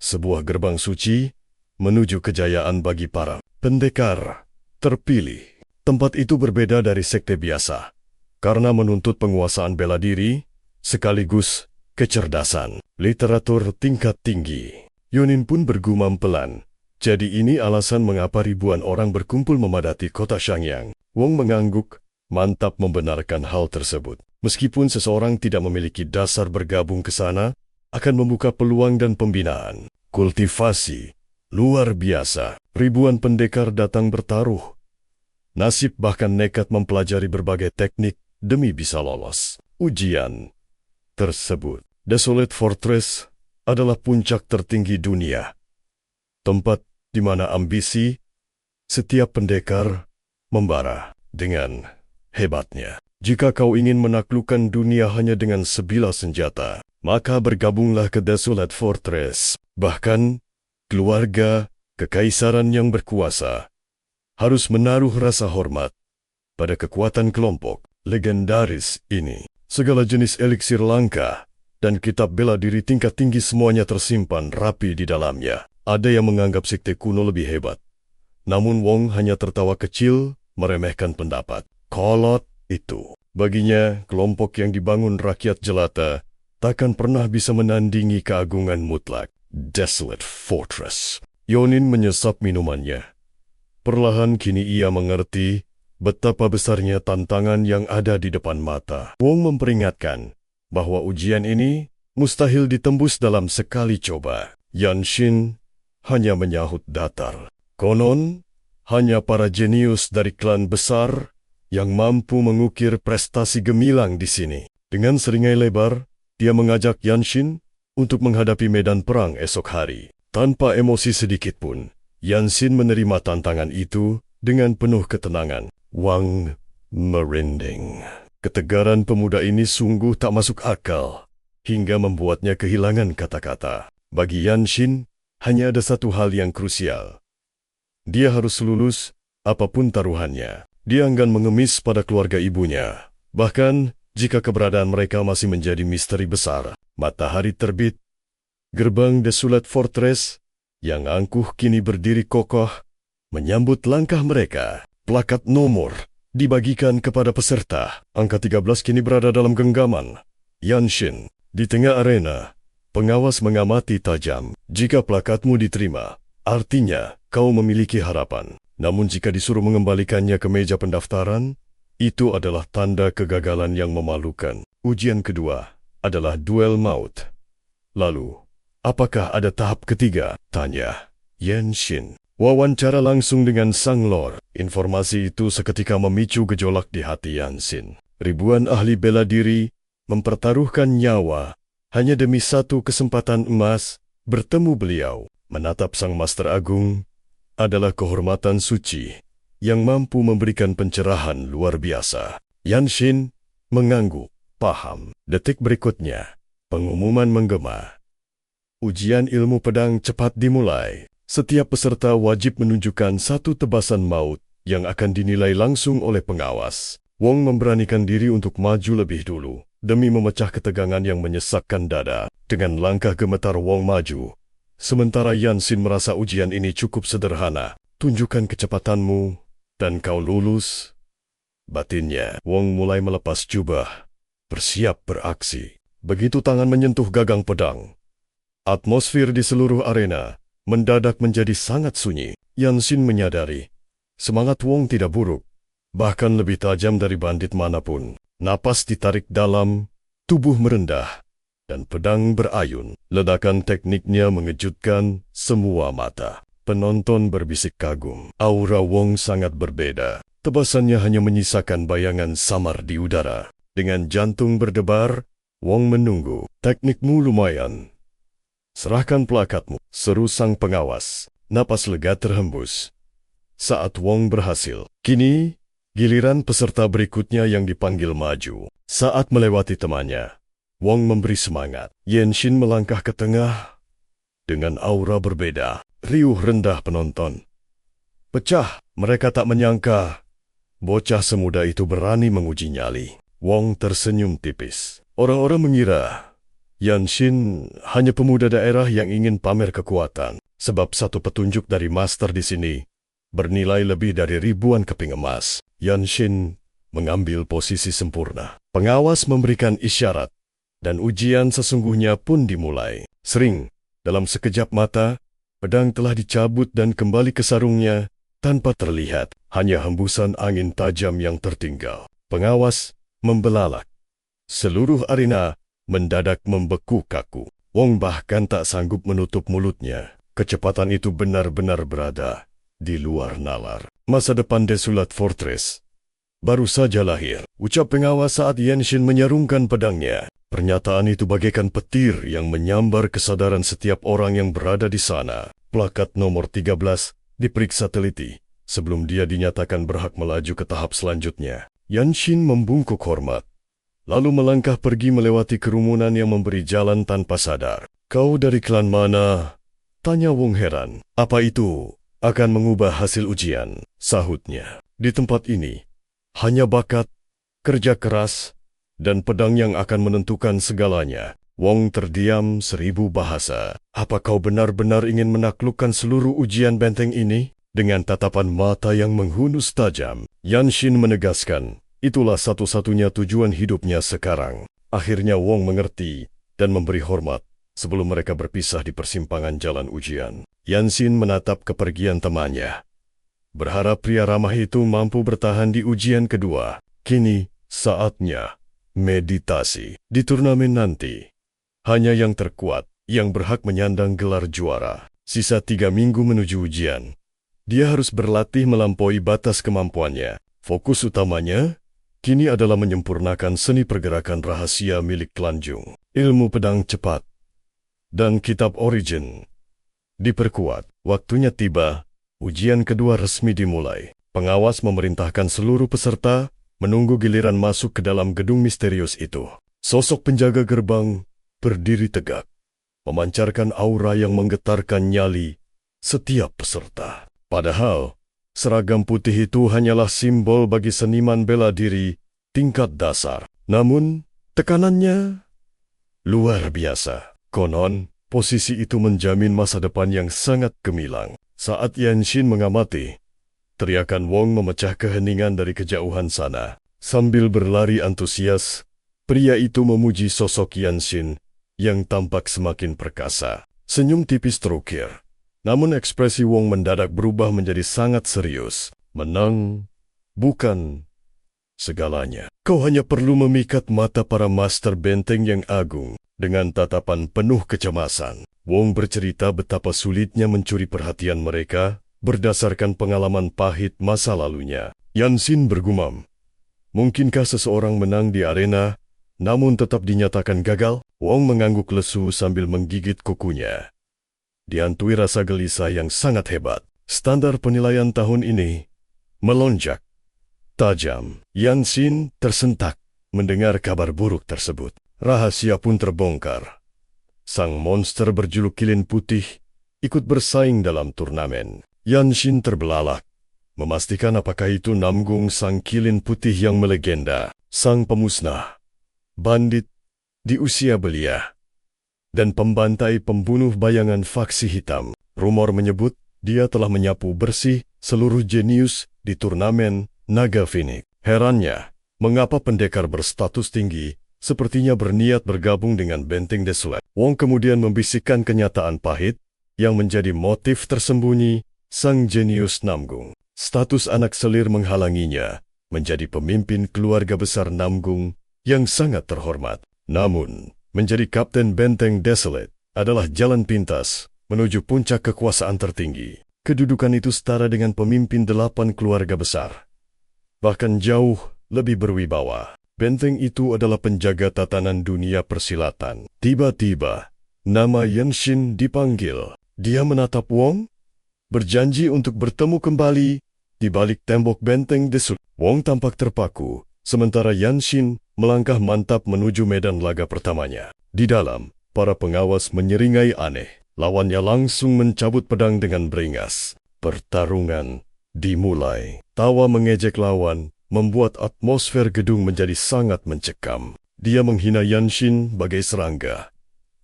A: sebuah gerbang suci menuju kejayaan bagi para pendekar terpilih. Tempat itu berbeda dari sekte biasa karena menuntut penguasaan bela diri sekaligus kecerdasan literatur tingkat tinggi. Yonin pun bergumam pelan. Jadi ini alasan mengapa ribuan orang berkumpul memadati kota Shangyang. Wong mengangguk, mantap membenarkan hal tersebut. Meskipun seseorang tidak memiliki dasar, bergabung ke sana akan membuka peluang dan pembinaan kultivasi luar biasa. Ribuan pendekar datang bertaruh nasib, bahkan nekat mempelajari berbagai teknik demi bisa lolos ujian tersebut. Desolate Fortress adalah puncak tertinggi dunia, tempat di mana ambisi setiap pendekar membara dengan hebatnya. Jika kau ingin menaklukkan dunia hanya dengan sebilah senjata, maka bergabunglah ke Desolate Fortress. Bahkan keluarga kekaisaran yang berkuasa harus menaruh rasa hormat pada kekuatan kelompok legendaris ini. Segala jenis eliksir langka dan kitab bela diri tingkat tinggi semuanya tersimpan rapi di dalamnya. Ada yang menganggap sekte kuno lebih hebat, namun Wong hanya tertawa kecil meremehkan pendapat kolot itu. Baginya, kelompok yang dibangun rakyat jelata takkan pernah bisa menandingi keagungan mutlak Desolate Fortress. Yonin menyesap minumannya. Perlahan kini ia mengerti betapa besarnya tantangan yang ada di depan mata. Wong memperingatkan bahwa ujian ini mustahil ditembus dalam sekali coba. Yanshin hanya menyahut datar. Konon, hanya para jenius dari klan besar yang mampu mengukir prestasi gemilang di sini. Dengan seringai lebar, dia mengajak Yanshin untuk menghadapi medan perang esok hari. Tanpa emosi sedikitpun, Yanshin menerima tantangan itu dengan penuh ketenangan. Wang merinding. Ketegaran pemuda ini sungguh tak masuk akal, hingga membuatnya kehilangan kata-kata. Bagi Yanshin, hanya ada satu hal yang krusial. Dia harus lulus apapun taruhannya. Dia enggan mengemis pada keluarga ibunya. Bahkan, jika keberadaan mereka masih menjadi misteri besar. Matahari terbit. Gerbang Desolate Fortress yang angkuh kini berdiri kokoh menyambut langkah mereka. Plakat nomor dibagikan kepada peserta. Angka 13 kini berada dalam genggaman. Yanshin, di tengah arena, pengawas mengamati tajam. Jika plakatmu diterima, artinya kau memiliki harapan. Namun jika disuruh mengembalikannya ke meja pendaftaran, itu adalah tanda kegagalan yang memalukan. Ujian kedua adalah duel maut. Lalu, apakah ada tahap ketiga? Tanya Yanshin. Wawancara langsung dengan Sang Lord. Informasi itu seketika memicu gejolak di hati Yanshin. Ribuan ahli bela diri mempertaruhkan nyawa hanya demi satu kesempatan emas bertemu beliau. Menatap Sang Master Agung adalah kehormatan suci yang mampu memberikan pencerahan luar biasa. Yanshin mengangguk, paham. Detik berikutnya, pengumuman menggema. Ujian ilmu pedang cepat dimulai. Setiap peserta wajib menunjukkan satu tebasan maut yang akan dinilai langsung oleh pengawas. Wong memberanikan diri untuk maju lebih dulu, demi memecah ketegangan yang menyesakkan dada. Dengan langkah gemetar Wong maju, sementara Yanshin merasa ujian ini cukup sederhana. Tunjukkan kecepatanmu, dan kau lulus. Batinnya, Wong mulai melepas jubah, bersiap beraksi. Begitu tangan menyentuh gagang pedang, atmosfer di seluruh arena mendadak menjadi sangat sunyi. Yanshin menyadari, semangat Wong tidak buruk, bahkan lebih tajam dari bandit manapun. Napas ditarik dalam, tubuh merendah, dan pedang berayun. Ledakan tekniknya mengejutkan semua mata. Penonton berbisik kagum. Aura Wong sangat berbeda. Tebasannya hanya menyisakan bayangan samar di udara. Dengan jantung berdebar, Wong menunggu. Teknikmu lumayan. Serahkan plakatmu, seru sang pengawas. Napas lega terhembus saat Wong berhasil. Kini, giliran peserta berikutnya yang dipanggil maju. Saat melewati temannya, Wong memberi semangat. Yanshin melangkah ke tengah dengan aura berbeda. Riuh rendah penonton. Pecah, mereka tak menyangka bocah semuda itu berani menguji nyali. Wong tersenyum tipis. Orang-orang mengira Yanshin hanya pemuda daerah yang ingin pamer kekuatan, sebab satu petunjuk dari master di sini bernilai lebih dari ribuan keping emas. Yanshin mengambil posisi sempurna. Pengawas memberikan isyarat, dan ujian sesungguhnya pun dimulai. Sering, dalam sekejap mata, pedang telah dicabut dan kembali ke sarungnya tanpa terlihat. Hanya hembusan angin tajam yang tertinggal. Pengawas membelalak. Seluruh arena mendadak membeku kaku. Wong bahkan tak sanggup menutup mulutnya. Kecepatan itu benar-benar berada di luar nalar. Masa depan Desolate Fortress baru saja lahir, ucap pengawas saat Yanshin menyarungkan pedangnya. Pernyataan itu bagaikan petir yang menyambar kesadaran setiap orang yang berada di sana. Plakat nomor 13 diperiksa teliti sebelum dia dinyatakan berhak melaju ke tahap selanjutnya. Yanshin membungkuk hormat, lalu melangkah pergi melewati kerumunan yang memberi jalan tanpa sadar. Kau dari klan mana? Tanya Wong heran. Apa itu akan mengubah hasil ujian? Sahutnya. Di tempat ini, hanya bakat, kerja keras, dan pedang yang akan menentukan segalanya. Wong terdiam 1000 bahasa. Apa kau benar-benar ingin menaklukkan seluruh ujian benteng ini? Dengan tatapan mata yang menghunus tajam, Yanshin menegaskan, itulah satu-satunya tujuan hidupnya sekarang. Akhirnya Wong mengerti dan memberi hormat sebelum mereka berpisah di persimpangan jalan ujian. Yanshin menatap kepergian temannya, berharap pria ramah itu mampu bertahan di ujian kedua. Kini, saatnya meditasi. Di turnamen nanti, hanya yang terkuat yang berhak menyandang gelar juara. Sisa 3 minggu menuju ujian. Dia harus berlatih melampaui batas kemampuannya. Fokus utamanya kini adalah menyempurnakan seni pergerakan rahasia milik klan Jung. Ilmu pedang cepat dan kitab Origin diperkuat. Waktunya tiba, ujian kedua resmi dimulai. Pengawas memerintahkan seluruh peserta menunggu giliran masuk ke dalam gedung misterius itu. Sosok penjaga gerbang berdiri tegak, memancarkan aura yang menggetarkan nyali setiap peserta. Padahal, seragam putih itu hanyalah simbol bagi seniman bela diri tingkat dasar. Namun, tekanannya luar biasa. Konon, posisi itu menjamin masa depan yang sangat gemilang. Saat Yanshin mengamati, teriakan Wong memecah keheningan dari kejauhan sana. Sambil berlari antusias, pria itu memuji sosok Yanshin yang tampak semakin perkasa. Senyum tipis terukir. Namun ekspresi Wong mendadak berubah menjadi sangat serius. Menang bukan segalanya. Kau hanya perlu memikat mata para master benteng yang agung dengan tatapan penuh kecemasan. Wong bercerita betapa sulitnya mencuri perhatian mereka berdasarkan pengalaman pahit masa lalunya. Yanshin bergumam, mungkinkah seseorang menang di arena namun tetap dinyatakan gagal? Wong mengangguk lesu sambil menggigit kukunya. Dihantui rasa gelisah yang sangat hebat. Standar penilaian tahun ini melonjak tajam. Yanshin tersentak mendengar kabar buruk tersebut. Rahasia pun terbongkar. Sang monster berjuluk Kilin Putih ikut bersaing dalam turnamen. Yanshin terbelalak, memastikan apakah itu Namgung sang Kilin Putih yang melegenda, sang pemusnah, bandit di usia belia, dan pembantai pembunuh bayangan faksi hitam. Rumor menyebut dia telah menyapu bersih seluruh jenius di turnamen Naga Phoenix. Herannya, mengapa pendekar berstatus tinggi sepertinya berniat bergabung dengan Benteng Desolate. Wong kemudian membisikkan kenyataan pahit yang menjadi motif tersembunyi sang jenius Namgung. Status anak selir menghalanginya menjadi pemimpin keluarga besar Namgung yang sangat terhormat. Namun, menjadi Kapten Benteng Desolate adalah jalan pintas menuju puncak kekuasaan tertinggi. Kedudukan itu setara dengan pemimpin 8 keluarga besar. Bahkan jauh lebih berwibawa. Benteng itu adalah penjaga tatanan dunia persilatan. Tiba-tiba, nama Yanshin dipanggil. Dia menatap Wong, berjanji untuk bertemu kembali di balik tembok Benteng Desolate. Wong tampak terpaku, sementara Yanshin melangkah mantap menuju medan laga pertamanya. Di dalam, para pengawas menyeringai aneh. Lawannya langsung mencabut pedang dengan beringas. Pertarungan dimulai. Tawa mengejek lawan membuat atmosfer gedung menjadi sangat mencekam. Dia menghina Yanshin bagai serangga,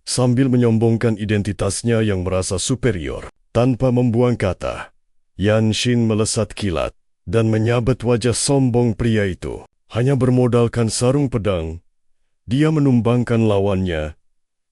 A: sambil menyombongkan identitasnya yang merasa superior. Tanpa membuang kata, Yanshin melesat kilat dan menyabet wajah sombong pria itu. Hanya bermodalkan sarung pedang, dia menumbangkan lawannya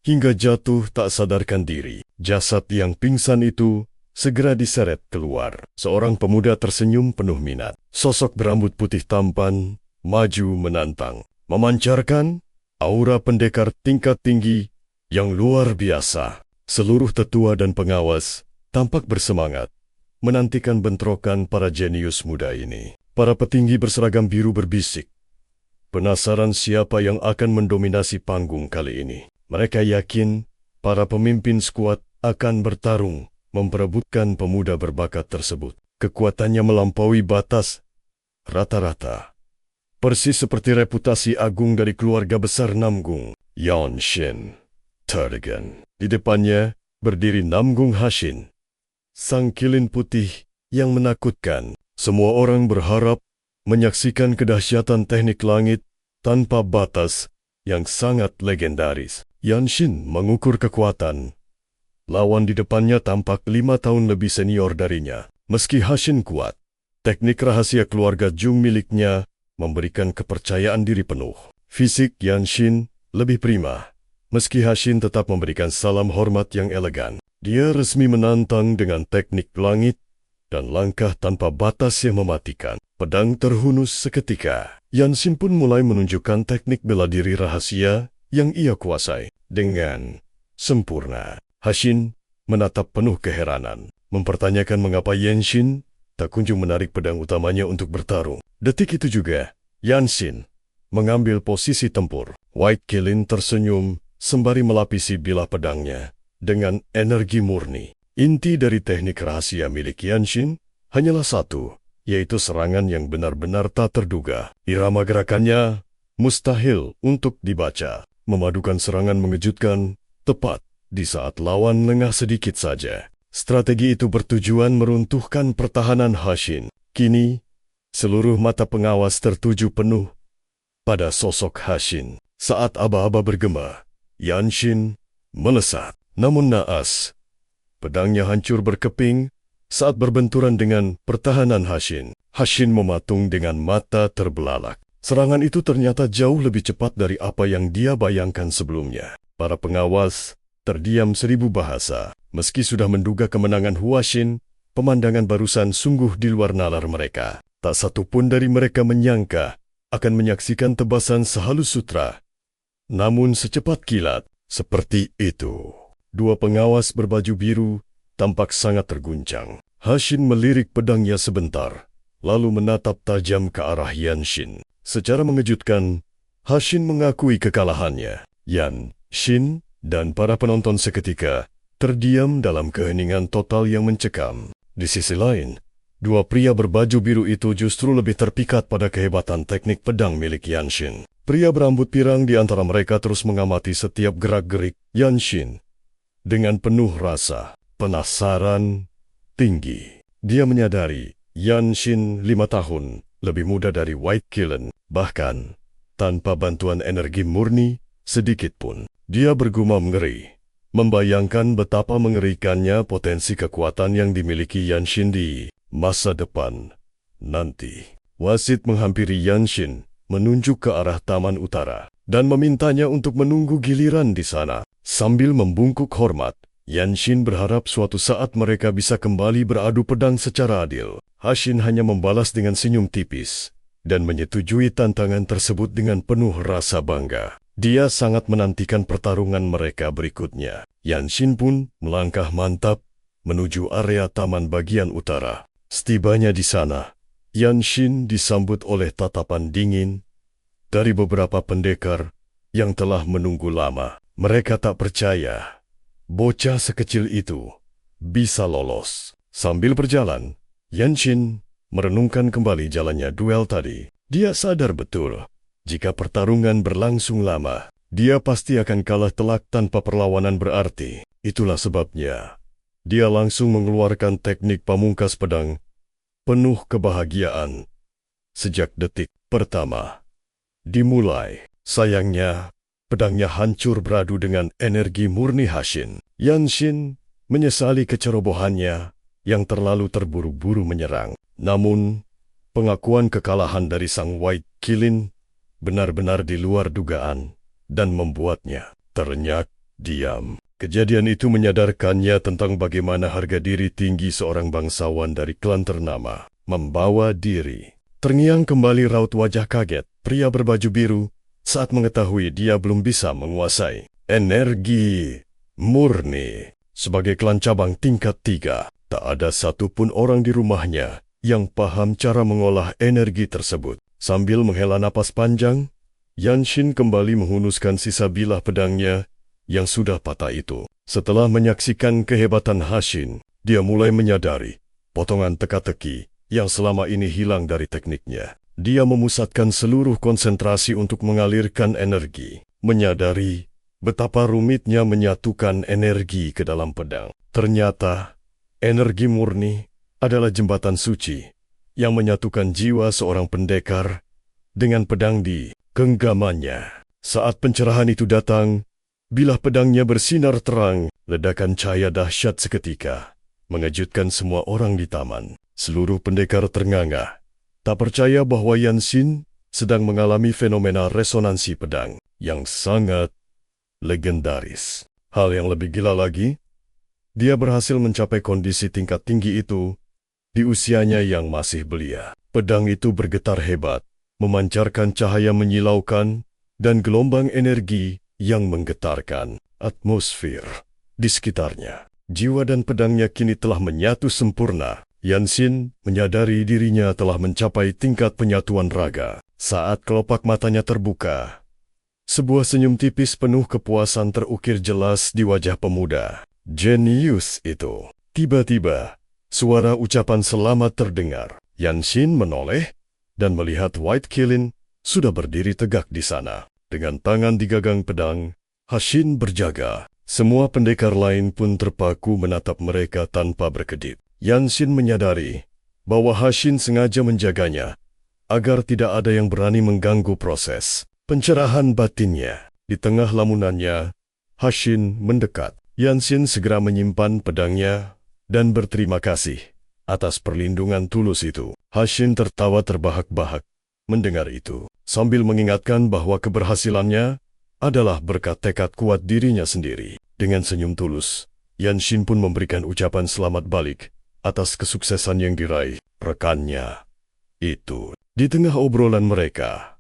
A: hingga jatuh tak sadarkan diri. Jasad yang pingsan itu segera diseret keluar. Seorang pemuda tersenyum penuh minat. Sosok berambut putih tampan, maju menantang, memancarkan aura pendekar tingkat tinggi yang luar biasa. Seluruh tetua dan pengawas tampak bersemangat menantikan bentrokan para jenius muda ini. Para petinggi berseragam biru berbisik, penasaran siapa yang akan mendominasi panggung kali ini. Mereka yakin para pemimpin skuad akan bertarung memperebutkan pemuda berbakat tersebut. Kekuatannya melampaui batas rata-rata. Persis seperti reputasi agung dari keluarga besar Namgung. Yanshin terdegan. Di depannya berdiri Namgung Hashin, sang Kilin Putih yang menakutkan. Semua orang berharap menyaksikan kedahsyatan teknik langit tanpa batas yang sangat legendaris. Yanshin mengukur kekuatan. Lawan di depannya tampak 5 tahun lebih senior darinya. Meski Hashin kuat, teknik rahasia keluarga Jung miliknya memberikan kepercayaan diri penuh. Fisik Yanshin lebih prima, meski Hashin tetap memberikan salam hormat yang elegan. Dia resmi menantang dengan teknik langit dan langkah tanpa batas yang mematikan. Pedang terhunus seketika. Yanshin pun mulai menunjukkan teknik bela diri rahasia yang ia kuasai dengan sempurna. Hashin menatap penuh keheranan, mempertanyakan mengapa Yanshin tak kunjung menarik pedang utamanya untuk bertarung. Detik itu juga, Yanshin mengambil posisi tempur. White Qilin tersenyum sembari melapisi bilah pedangnya dengan energi murni. Inti dari teknik rahasia milik Yanshin hanyalah satu, yaitu serangan yang benar-benar tak terduga. Irama gerakannya mustahil untuk dibaca, memadukan serangan mengejutkan tepat di saat lawan lengah sedikit saja. Strategi itu bertujuan meruntuhkan pertahanan Hashin. Kini, seluruh mata pengawas tertuju penuh pada sosok Hashin. Saat aba-aba bergema, Yanshin melesat. Namun naas, pedangnya hancur berkeping saat berbenturan dengan pertahanan Hashin. Hashin mematung dengan mata terbelalak. Serangan itu ternyata jauh lebih cepat dari apa yang dia bayangkan sebelumnya. Para pengawas terdiam 1000 bahasa. Meski sudah menduga kemenangan Huashin, pemandangan barusan sungguh di luar nalar mereka. Tak satu pun dari mereka menyangka akan menyaksikan tebasan sehalus sutra. Namun secepat kilat, seperti itu. Dua pengawas berbaju biru tampak sangat terguncang. Hashin melirik pedangnya sebentar, lalu menatap tajam ke arah Yanshin. Secara mengejutkan, Hashin mengakui kekalahannya. Yanshin dan para penonton seketika terdiam dalam keheningan total yang mencekam. Di sisi lain, dua pria berbaju biru itu justru lebih terpikat pada kehebatan teknik pedang milik Yanshin. Pria berambut pirang di antara mereka terus mengamati setiap gerak-gerik Yanshin dengan penuh rasa penasaran tinggi. Dia menyadari Yanshin 5 tahun lebih muda dari White Qilin, bahkan tanpa bantuan energi murni sedikit pun. Dia bergumam ngeri, membayangkan betapa mengerikannya potensi kekuatan yang dimiliki Yanshin di masa depan nanti. Wasit menghampiri Yanshin, menunjuk ke arah taman utara, dan memintanya untuk menunggu giliran di sana. Sambil membungkuk hormat, Yanshin berharap suatu saat mereka bisa kembali beradu pedang secara adil. Hashin hanya membalas dengan senyum tipis dan menyetujui tantangan tersebut dengan penuh rasa bangga. Dia sangat menantikan pertarungan mereka berikutnya. Yanshin pun melangkah mantap menuju area taman bagian utara. Setibanya di sana, Yanshin disambut oleh tatapan dingin dari beberapa pendekar yang telah menunggu lama. Mereka tak percaya bocah sekecil itu bisa lolos. Sambil berjalan, Yanshin merenungkan kembali jalannya duel tadi. Dia sadar betul, jika pertarungan berlangsung lama, dia pasti akan kalah telak tanpa perlawanan berarti. Itulah sebabnya dia langsung mengeluarkan teknik pamungkas pedang penuh kebahagiaan. Sejak detik pertama dimulai, sayangnya pedangnya hancur beradu dengan energi murni Hashin. Yanshin menyesali kecerobohannya yang terlalu terburu-buru menyerang. Namun, pengakuan kekalahan dari sang White Qilin benar-benar di luar dugaan dan membuatnya terenyak diam. Kejadian itu menyadarkannya tentang bagaimana harga diri tinggi seorang bangsawan dari klan ternama. Membawa diri. Terngiang kembali raut wajah kaget pria berbaju biru saat mengetahui dia belum bisa menguasai energi murni. Sebagai klan cabang tingkat 3, tak ada satupun orang di rumahnya yang paham cara mengolah energi tersebut. Sambil menghela napas panjang, Yanshin kembali menghunuskan sisa bilah pedangnya yang sudah patah itu. Setelah menyaksikan kehebatan Hashin, dia mulai menyadari potongan teka-teki yang selama ini hilang dari tekniknya. Dia memusatkan seluruh konsentrasi untuk mengalirkan energi, menyadari betapa rumitnya menyatukan energi ke dalam pedang. Ternyata, energi murni adalah jembatan suci yang menyatukan jiwa seorang pendekar dengan pedang di genggamannya. Saat pencerahan itu datang, bilah pedangnya bersinar terang, ledakan cahaya dahsyat seketika mengejutkan semua orang di taman. Seluruh pendekar ternganga, tak percaya bahwa Yanshin sedang mengalami fenomena resonansi pedang yang sangat legendaris. Hal yang lebih gila lagi, dia berhasil mencapai kondisi tingkat tinggi itu di usianya yang masih belia. Pedang itu bergetar hebat, memancarkan cahaya menyilaukan dan gelombang energi yang menggetarkan atmosfer di sekitarnya. Jiwa dan pedangnya kini telah menyatu sempurna. Yanshin menyadari dirinya telah mencapai tingkat penyatuan raga. Saat kelopak matanya terbuka, sebuah senyum tipis penuh kepuasan terukir jelas di wajah pemuda jenius itu. Tiba-tiba, suara ucapan selamat terdengar. Yanshin menoleh dan melihat White Qilin sudah berdiri tegak di sana. Dengan tangan digagang pedang, Hashin berjaga. Semua pendekar lain pun terpaku menatap mereka tanpa berkedip. Yanshin menyadari bahwa Hashin sengaja menjaganya agar tidak ada yang berani mengganggu proses pencerahan batinnya. Di tengah lamunannya, Hashin mendekat. Yanshin segera menyimpan pedangnya dan berterima kasih atas perlindungan tulus itu. Hashin tertawa terbahak-bahak mendengar itu, sambil mengingatkan bahwa keberhasilannya adalah berkat tekad kuat dirinya sendiri. Dengan senyum tulus, Yanshin pun memberikan ucapan selamat balik atas kesuksesan yang diraih rekannya itu. Di tengah obrolan mereka,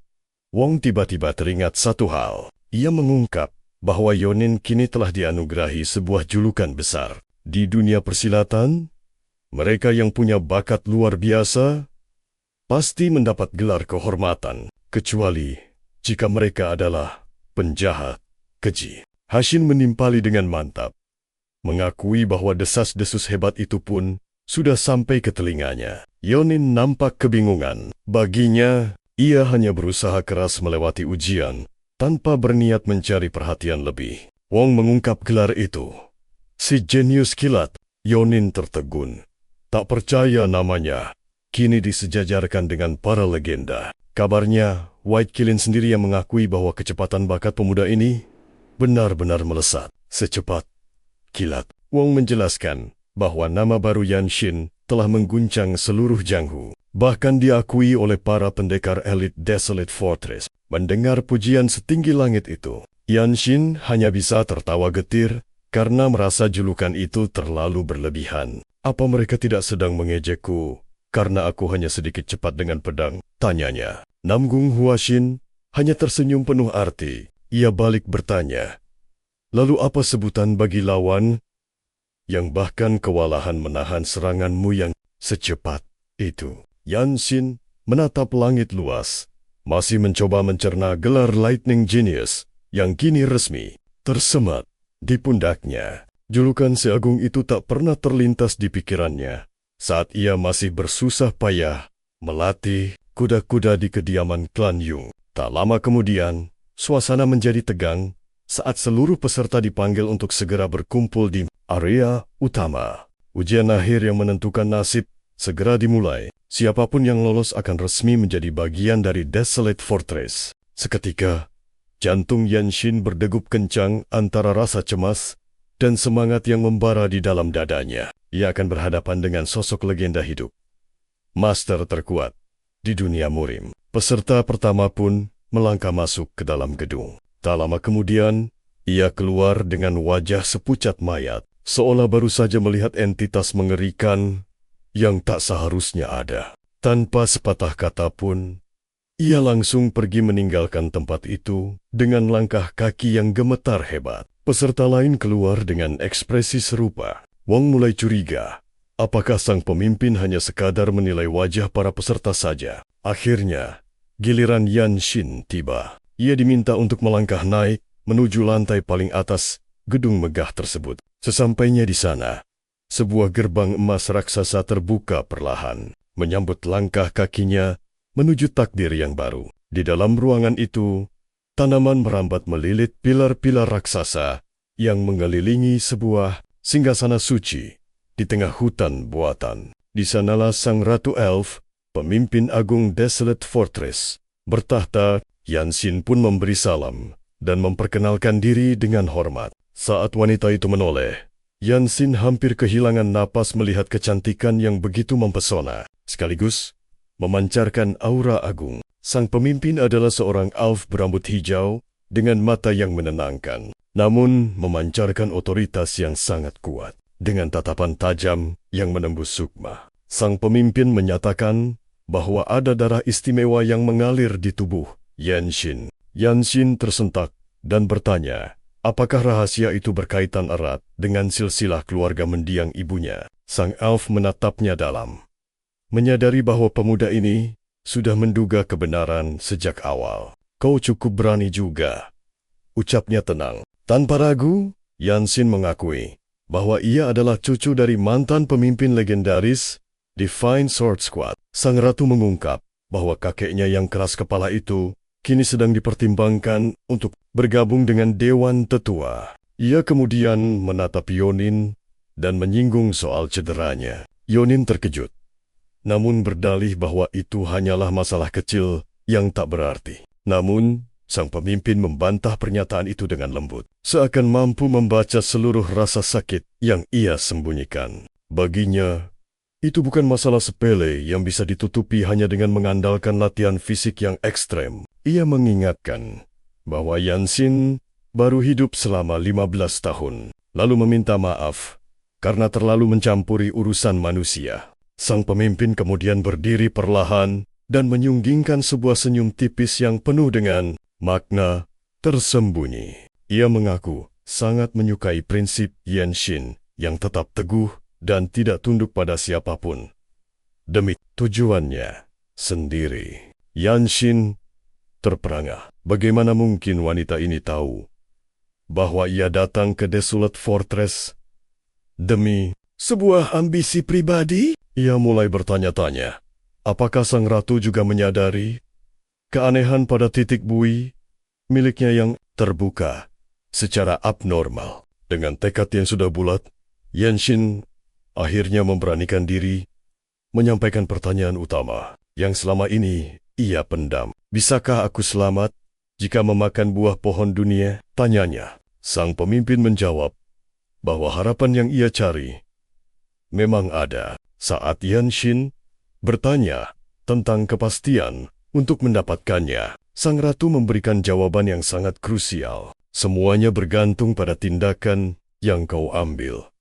A: Wong tiba-tiba teringat satu hal. Ia mengungkap bahwa Yonin kini telah dianugerahi sebuah julukan besar. Di dunia persilatan, mereka yang punya bakat luar biasa pasti mendapat gelar kehormatan, kecuali jika mereka adalah penjahat keji. Hashin menimpali dengan mantap, mengakui bahwa desas-desus hebat itu pun sudah sampai ke telinganya. Yonin nampak kebingungan. Baginya, ia hanya berusaha keras melewati ujian tanpa berniat mencari perhatian lebih. Wong mengungkap gelar itu. Si jenius kilat. Yonin tertegun. Tak percaya namanya kini disejajarkan dengan para legenda. Kabarnya, White Qilin sendiri yang mengakui bahwa kecepatan bakat pemuda ini benar-benar melesat. Secepat kilat. Wong menjelaskan bahwa nama baru Yanshin telah mengguncang seluruh Jianghu. Bahkan diakui oleh para pendekar elit Desolate Fortress. Mendengar pujian setinggi langit itu, Yanshin hanya bisa tertawa getir karena merasa julukan itu terlalu berlebihan. Apa mereka tidak sedang mengejekku karena aku hanya sedikit cepat dengan pedang? Tanyanya. Namgung Huashin hanya tersenyum penuh arti. Ia balik bertanya, lalu apa sebutan bagi lawan yang bahkan kewalahan menahan seranganmu yang secepat itu? Yanshin menatap langit luas, masih mencoba mencerna gelar Lightning Genius yang kini resmi tersemat di pundaknya. Julukan si agung itu tak pernah terlintas di pikirannya saat ia masih bersusah payah melatih kuda-kuda di kediaman klan Yung. Tak lama kemudian, suasana menjadi tegang saat seluruh peserta dipanggil untuk segera berkumpul di area utama. Ujian akhir yang menentukan nasib segera dimulai. Siapapun yang lolos akan resmi menjadi bagian dari Desolate Fortress. Seketika, jantung Yanshin berdegup kencang antara rasa cemas dan semangat yang membara di dalam dadanya. Ia akan berhadapan dengan sosok legenda hidup, master terkuat di dunia murim. Peserta pertama pun melangkah masuk ke dalam gedung. Tak lama kemudian, ia keluar dengan wajah sepucat mayat, seolah baru saja melihat entitas mengerikan yang tak seharusnya ada. Tanpa sepatah kata pun, ia langsung pergi meninggalkan tempat itu dengan langkah kaki yang gemetar hebat. Peserta lain keluar dengan ekspresi serupa. Wong mulai curiga, apakah sang pemimpin hanya sekadar menilai wajah para peserta saja. Akhirnya, giliran Yanshin tiba. Ia diminta untuk melangkah naik menuju lantai paling atas gedung megah tersebut. Sesampainya di sana, sebuah gerbang emas raksasa terbuka perlahan, menyambut langkah kakinya menuju takdir yang baru. Di dalam ruangan itu, tanaman merambat melilit pilar-pilar raksasa yang mengelilingi sebuah singgasana suci di tengah hutan buatan. Di sanalah sang Ratu Elf, pemimpin agung Desolate Fortress, bertahta. Yanshin pun memberi salam dan memperkenalkan diri dengan hormat. Saat wanita itu menoleh, Yanshin hampir kehilangan napas melihat kecantikan yang begitu mempesona, sekaligus memancarkan aura agung. Sang pemimpin adalah seorang elf berambut hijau dengan mata yang menenangkan, namun memancarkan otoritas yang sangat kuat. Dengan tatapan tajam yang menembus sukma, sang pemimpin menyatakan bahwa ada darah istimewa yang mengalir di tubuh Yanshin. Yanshin tersentak dan bertanya, apakah rahasia itu berkaitan erat dengan silsilah keluarga mendiang ibunya? Sang elf menatapnya dalam, menyadari bahwa pemuda ini sudah menduga kebenaran sejak awal. Kau cukup berani juga, ucapnya tenang. Tanpa ragu, Yanshin mengakui bahwa ia adalah cucu dari mantan pemimpin legendaris Divine Sword Squad. Sang ratu mengungkap bahwa kakeknya yang keras kepala itu kini sedang dipertimbangkan untuk bergabung dengan Dewan Tetua. Ia kemudian menatap Yonin dan menyinggung soal cederanya. Yonin terkejut, namun berdalih bahwa itu hanyalah masalah kecil yang tak berarti. Namun, sang pemimpin membantah pernyataan itu dengan lembut, seakan mampu membaca seluruh rasa sakit yang ia sembunyikan. Baginya, itu bukan masalah sepele yang bisa ditutupi hanya dengan mengandalkan latihan fisik yang ekstrem. Ia mengingatkan bahwa Yanshin baru hidup selama 15 tahun, lalu meminta maaf karena terlalu mencampuri urusan manusia. Sang pemimpin kemudian berdiri perlahan dan menyunggingkan sebuah senyum tipis yang penuh dengan makna tersembunyi. Ia mengaku sangat menyukai prinsip Yanshin yang tetap teguh dan tidak tunduk pada siapapun demi tujuannya sendiri. Yanshin terperangah. Bagaimana mungkin wanita ini tahu bahwa ia datang ke Desolate Fortress demi sebuah ambisi pribadi? Ia mulai bertanya-tanya, apakah sang ratu juga menyadari keanehan pada titik bui miliknya yang terbuka secara abnormal. Dengan tekad yang sudah bulat, Yanshin akhirnya memberanikan diri menyampaikan pertanyaan utama yang selama ini ia pendam. Bisakah aku selamat jika memakan buah pohon dunia? Tanyanya. Sang pemimpin menjawab bahwa harapan yang ia cari memang ada. Saat Yanshin bertanya tentang kepastian untuk mendapatkannya, sang ratu memberikan jawaban yang sangat krusial. Semuanya bergantung pada tindakan yang kau ambil,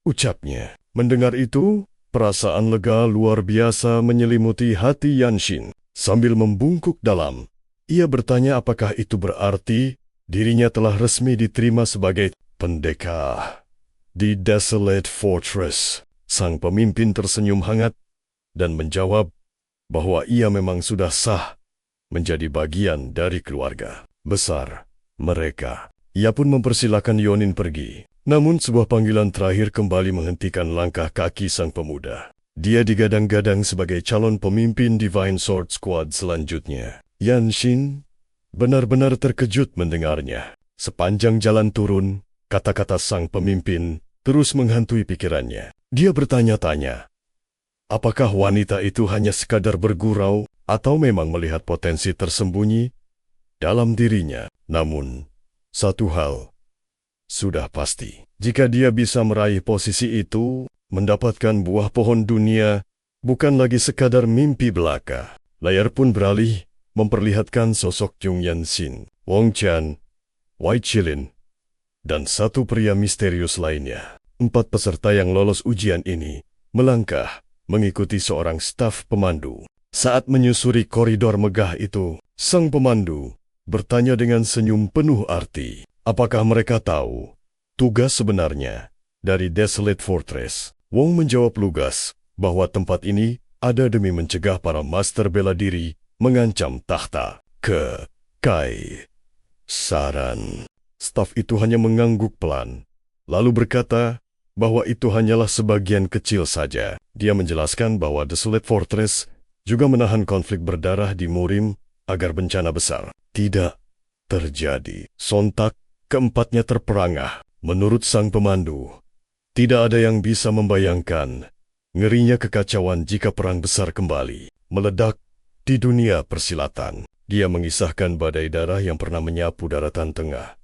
A: ucapnya. Mendengar itu, perasaan lega luar biasa menyelimuti hati Yanshin. Sambil membungkuk dalam, ia bertanya apakah itu berarti dirinya telah resmi diterima sebagai pendekar di Desolate Fortress. Sang pemimpin tersenyum hangat dan menjawab bahwa ia memang sudah sah menjadi bagian dari keluarga besar mereka. Ia pun mempersilakan Yonin pergi. Namun sebuah panggilan terakhir kembali menghentikan langkah kaki sang pemuda. Dia digadang-gadang sebagai calon pemimpin Divine Sword Squad selanjutnya. Yanshin benar-benar terkejut mendengarnya. Sepanjang jalan turun, kata-kata sang pemimpin terus menghantui pikirannya. Dia bertanya-tanya, apakah wanita itu hanya sekadar bergurau atau memang melihat potensi tersembunyi dalam dirinya? Namun, satu hal sudah pasti. Jika dia bisa meraih posisi itu, mendapatkan buah pohon dunia bukan lagi sekadar mimpi belaka. Layar pun beralih memperlihatkan sosok Jung Yanshin, Wong Chan, Wai Chilin, dan satu pria misterius lainnya. 4 peserta yang lolos ujian ini melangkah mengikuti seorang staf pemandu. Saat menyusuri koridor megah itu, sang pemandu bertanya dengan senyum penuh arti, apakah mereka tahu tugas sebenarnya dari Desolate Fortress? Wong menjawab lugas bahwa tempat ini ada demi mencegah para master bela diri mengancam tahta kekaisaran. Staf itu hanya mengangguk pelan, lalu berkata bahwa itu hanyalah sebagian kecil saja. Dia menjelaskan bahwa Desolate Fortress juga menahan konflik berdarah di Murim agar bencana besar tidak terjadi. Sontak, keempatnya terperangah. Menurut sang pemandu, tidak ada yang bisa membayangkan ngerinya kekacauan jika perang besar kembali meledak di dunia persilatan. Dia mengisahkan badai darah yang pernah menyapu daratan tengah.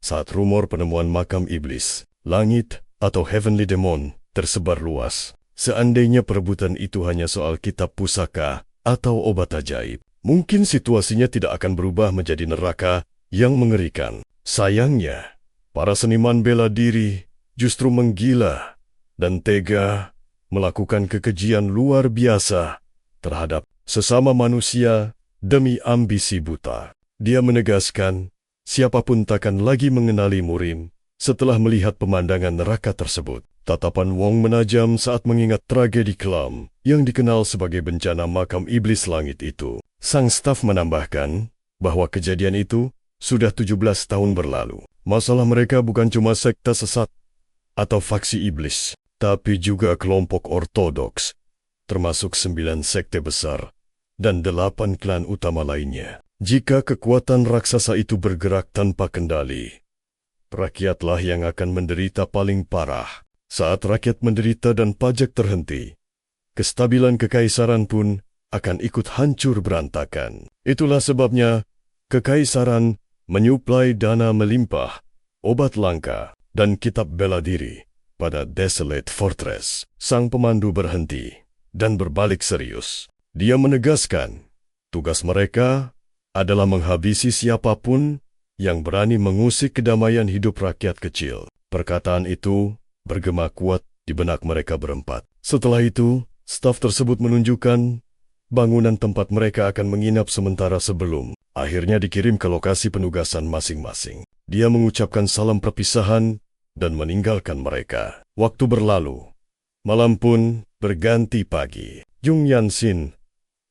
A: Saat rumor penemuan makam iblis, langit atau Heavenly Demon tersebar luas. Seandainya perebutan itu hanya soal kitab pusaka atau obat ajaib, mungkin situasinya tidak akan berubah menjadi neraka yang mengerikan. Sayangnya, para seniman bela diri justru menggila dan tega melakukan kekejian luar biasa terhadap sesama manusia demi ambisi buta. Dia menegaskan, siapapun takkan lagi mengenali Murim setelah melihat pemandangan neraka tersebut. Tatapan Wong menajam saat mengingat tragedi kelam yang dikenal sebagai bencana makam iblis langit itu. Sang staf menambahkan bahwa kejadian itu sudah 17 tahun berlalu. Masalah mereka bukan cuma sekte sesat atau faksi iblis, tapi juga kelompok ortodoks, termasuk 9 sekte besar dan 8 klan utama lainnya. Jika kekuatan raksasa itu bergerak tanpa kendali, rakyatlah yang akan menderita paling parah. Saat rakyat menderita dan pajak terhenti, kestabilan kekaisaran pun akan ikut hancur berantakan. Itulah sebabnya kekaisaran menyuplai dana melimpah, obat langka, dan kitab bela diri pada Desolate Fortress. Sang pemandu berhenti dan berbalik serius. Dia menegaskan, tugas mereka adalah menghabisi siapapun yang berani mengusik kedamaian hidup rakyat kecil. Perkataan itu bergema kuat di benak mereka berempat. Setelah itu, staf tersebut menunjukkan bangunan tempat mereka akan menginap sementara sebelum akhirnya dikirim ke lokasi penugasan masing-masing. Dia mengucapkan salam perpisahan dan meninggalkan mereka. Waktu berlalu, malam pun berganti pagi. Jung Yanxin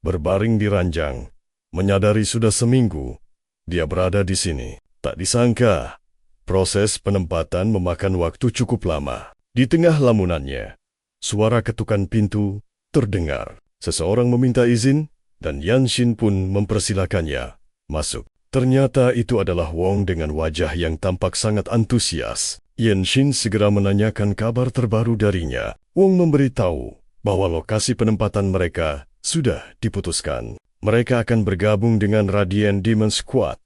A: berbaring di ranjang, menyadari sudah seminggu dia berada di sini. Tak disangka, proses penempatan memakan waktu cukup lama. Di tengah lamunannya, suara ketukan pintu terdengar. Seseorang meminta izin dan Yanxin pun mempersilakannya masuk. Ternyata itu adalah Wong dengan wajah yang tampak sangat antusias. Yanxin segera menanyakan kabar terbaru darinya. Wong memberitahu bahwa lokasi penempatan mereka sudah diputuskan. Mereka akan bergabung dengan Radiant Demon Squad,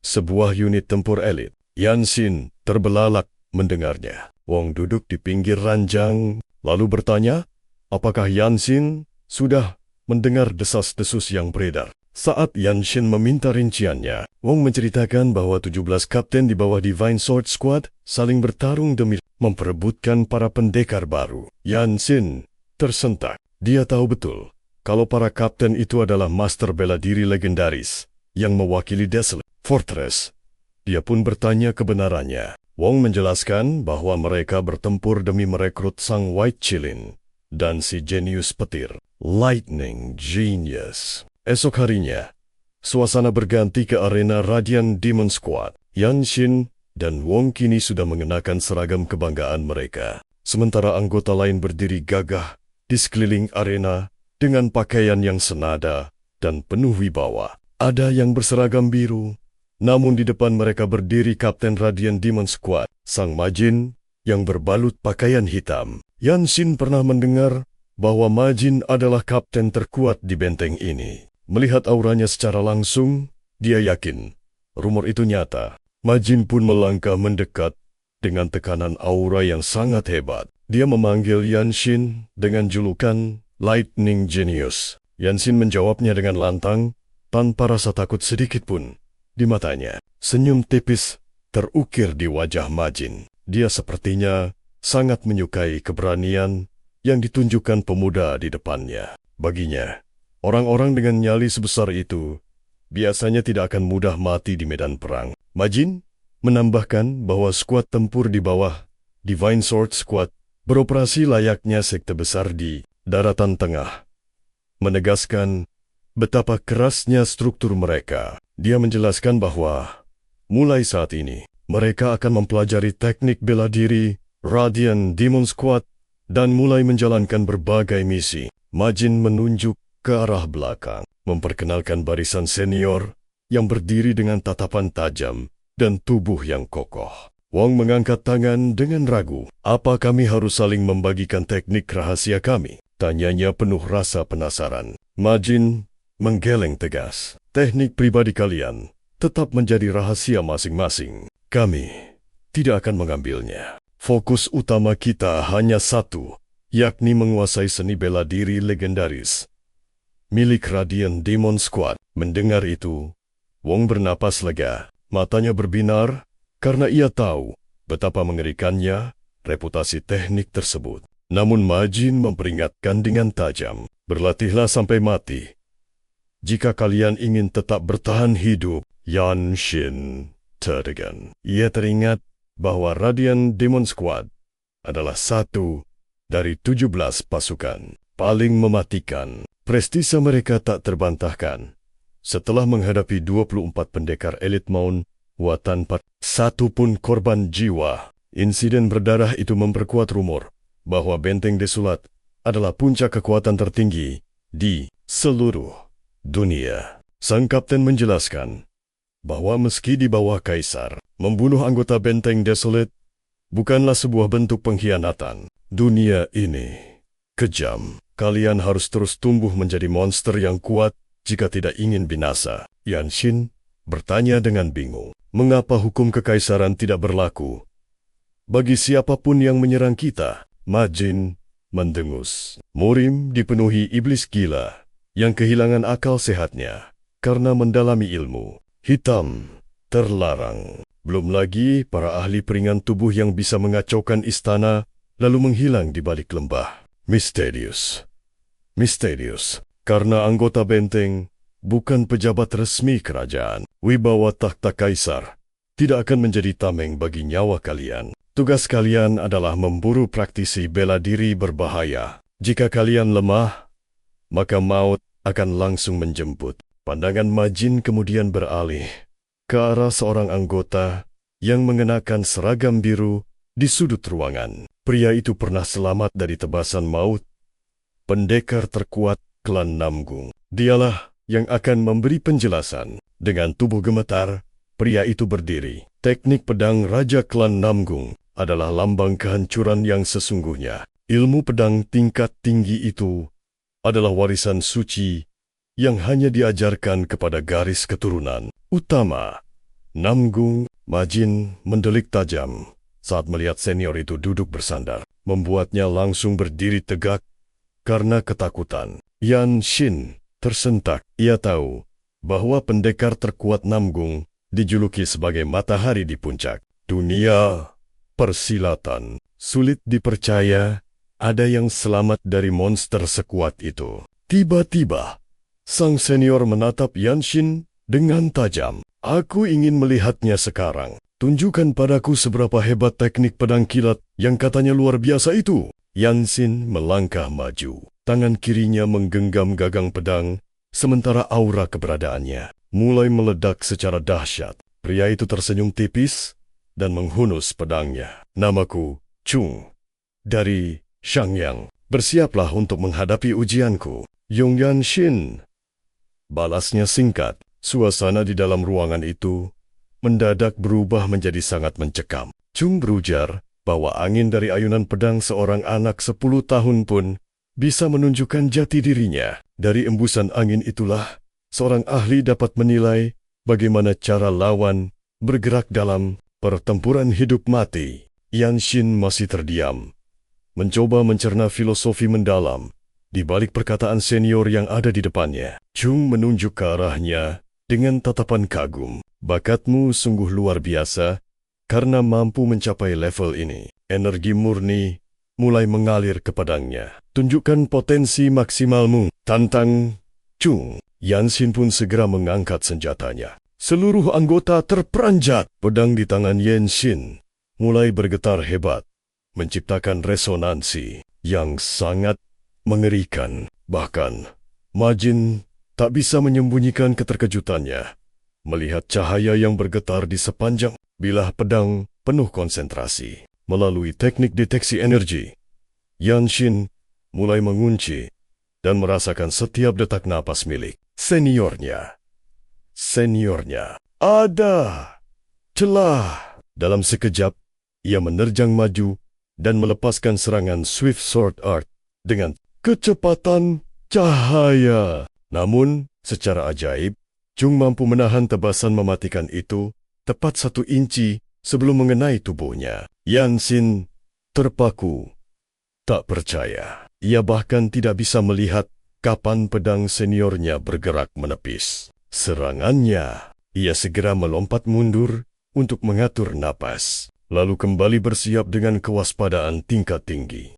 A: sebuah unit tempur elit. Yanxin terbelalak mendengarnya. Wong duduk di pinggir ranjang, lalu bertanya, apakah Yanxin sudah mendengar desas-desus yang beredar? Saat Yanxin meminta rinciannya, Wong menceritakan bahwa 17 kapten di bawah Divine Sword Squad saling bertarung demi memperebutkan para pendekar baru. Yanxin tersentak. Dia tahu betul kalau para kapten itu adalah master bela diri legendaris yang mewakili Desolate Fortress. Dia pun bertanya kebenarannya. Wong menjelaskan bahwa mereka bertempur demi merekrut sang White Chilin dan si jenius petir, Lightning Genius. Esok harinya, suasana berganti ke arena Radiant Demon Squad. Yanxin dan Wong kini sudah mengenakan seragam kebanggaan mereka, sementara anggota lain berdiri gagah di sekeliling arena dengan pakaian yang senada dan penuh wibawa. Ada yang berseragam biru, namun di depan mereka berdiri Kapten Radiant Demon Squad, sang Majin yang berbalut pakaian hitam. Yanxin pernah mendengar bahwa Majin adalah kapten terkuat di benteng ini. Melihat auranya secara langsung, dia yakin rumor itu nyata. Majin pun melangkah mendekat dengan tekanan aura yang sangat hebat. Dia memanggil Yanxin dengan julukan Lightning Genius. Yanxin menjawabnya dengan lantang, tanpa rasa takut sedikit pun di matanya. Senyum tipis terukir di wajah Majin. Dia sepertinya sangat menyukai keberanian yang ditunjukkan pemuda di depannya. Baginya, orang-orang dengan nyali sebesar itu biasanya tidak akan mudah mati di medan perang. Majin menambahkan bahwa skuad tempur di bawah Divine Sword Squad beroperasi layaknya sekte besar di daratan tengah, menegaskan betapa kerasnya struktur mereka. Dia menjelaskan bahwa mulai saat ini, mereka akan mempelajari teknik bela diri Radiant Demon Squad dan mulai menjalankan berbagai misi. Majin menunjuk ke arah belakang, memperkenalkan barisan senior yang berdiri dengan tatapan tajam dan tubuh yang kokoh. Wong mengangkat tangan dengan ragu. Apa kami harus saling membagikan teknik rahasia kami? Tanyanya penuh rasa penasaran. Majin menggeleng tegas. Teknik pribadi kalian tetap menjadi rahasia masing-masing. Kami tidak akan mengambilnya. Fokus utama kita hanya satu, yakni menguasai seni bela diri legendaris milik Radiant Demon Squad. Mendengar itu, Wong bernapas lega. Matanya berbinar karena ia tahu betapa mengerikannya reputasi teknik tersebut. Namun Majin memperingatkan dengan tajam, berlatihlah sampai mati jika kalian ingin tetap bertahan hidup. Yanxin tertegun. Ia teringat bahwa Radiant Demon Squad adalah satu dari 17 pasukan paling mematikan. Prestise mereka tak terbantahkan. Setelah menghadapi 24 pendekar elit Maun, tanpa satu pun korban jiwa, insiden berdarah itu memperkuat rumor bahwa Benteng Desulat adalah puncak kekuatan tertinggi di seluruh dunia. Sang kapten menjelaskan bahwa meski di bawah Kaisar, membunuh anggota Benteng Desulat bukanlah sebuah bentuk pengkhianatan. Dunia ini kejam. Kalian harus terus tumbuh menjadi monster yang kuat jika tidak ingin binasa. Yan Shin bertanya dengan bingung, mengapa hukum kekaisaran tidak berlaku bagi siapapun yang menyerang kita? Majin mendengus. Murim dipenuhi iblis gila yang kehilangan akal sehatnya karena mendalami ilmu hitam terlarang. Belum lagi para ahli peringan tubuh yang bisa mengacaukan istana lalu menghilang di balik lembah. Misterius, karena anggota benteng bukan pejabat resmi kerajaan. Wibawa takhta kaisar tidak akan menjadi tameng bagi nyawa kalian. Tugas kalian adalah memburu praktisi bela diri berbahaya. Jika kalian lemah, maka maut akan langsung menjemput. Pandangan Majin kemudian beralih ke arah seorang anggota yang mengenakan seragam biru di sudut ruangan. Pria itu pernah selamat dari tebasan maut, pendekar terkuat klan Namgung. Dialah yang akan memberi penjelasan. Dengan tubuh gemetar, pria itu berdiri. Teknik pedang Raja Klan Namgung adalah lambang kehancuran yang sesungguhnya. Ilmu pedang tingkat tinggi itu adalah warisan suci yang hanya diajarkan kepada garis keturunan utama. Namgung, Majin mendelik tajam saat melihat senior itu duduk bersandar, membuatnya langsung berdiri tegak karena ketakutan. Yan Shin tersentak. Ia tahu bahwa pendekar terkuat Namgung dijuluki sebagai matahari di puncak dunia persilatan. Sulit dipercaya ada yang selamat dari monster sekuat itu. Tiba-tiba, sang senior menatap Yan Shin dengan tajam. Aku ingin melihatnya sekarang. Tunjukkan padaku seberapa hebat teknik pedang kilat yang katanya luar biasa itu. Yan Shin melangkah maju. Tangan kirinya menggenggam gagang pedang, sementara aura keberadaannya mulai meledak secara dahsyat. Pria itu tersenyum tipis dan menghunus pedangnya. Namaku Chung dari Shangyang. Bersiaplah untuk menghadapi ujianku. Yan Shin. Balasnya singkat. Suasana di dalam ruangan itu mendadak berubah menjadi sangat mencekam. Chung berujar bahwa angin dari ayunan pedang seorang anak 10 tahun pun bisa menunjukkan jati dirinya. Dari embusan angin itulah, seorang ahli dapat menilai bagaimana cara lawan bergerak dalam pertempuran hidup mati. Yan Shin masih terdiam, mencoba mencerna filosofi mendalam di balik perkataan senior yang ada di depannya. Chung menunjuk ke arahnya dengan tatapan kagum. Bakatmu sungguh luar biasa karena mampu mencapai level ini. Energi murni mulai mengalir ke pedangnya. Tunjukkan potensi maksimalmu, tantang Chung. Yan Shin pun segera mengangkat senjatanya. Seluruh anggota terperanjat. Pedang di tangan Yan Shin mulai bergetar hebat, menciptakan resonansi yang sangat mengerikan. Bahkan, Majin tak bisa menyembunyikan keterkejutannya melihat cahaya yang bergetar di sepanjang bilah pedang penuh konsentrasi. Melalui teknik deteksi energi, Yan Shin mulai mengunci dan merasakan setiap detak napas milik seniornya. Ada celah. Dalam sekejap, ia menerjang maju dan melepaskan serangan Swift Sword Art dengan kecepatan cahaya. Namun, secara ajaib, Chung mampu menahan tebasan mematikan itu tepat 1 inci sebelum mengenai tubuhnya. Yan Shin terpaku, tak percaya. Ia bahkan tidak bisa melihat kapan pedang seniornya bergerak menepis serangannya. Ia segera melompat mundur untuk mengatur napas, lalu kembali bersiap dengan kewaspadaan tingkat tinggi.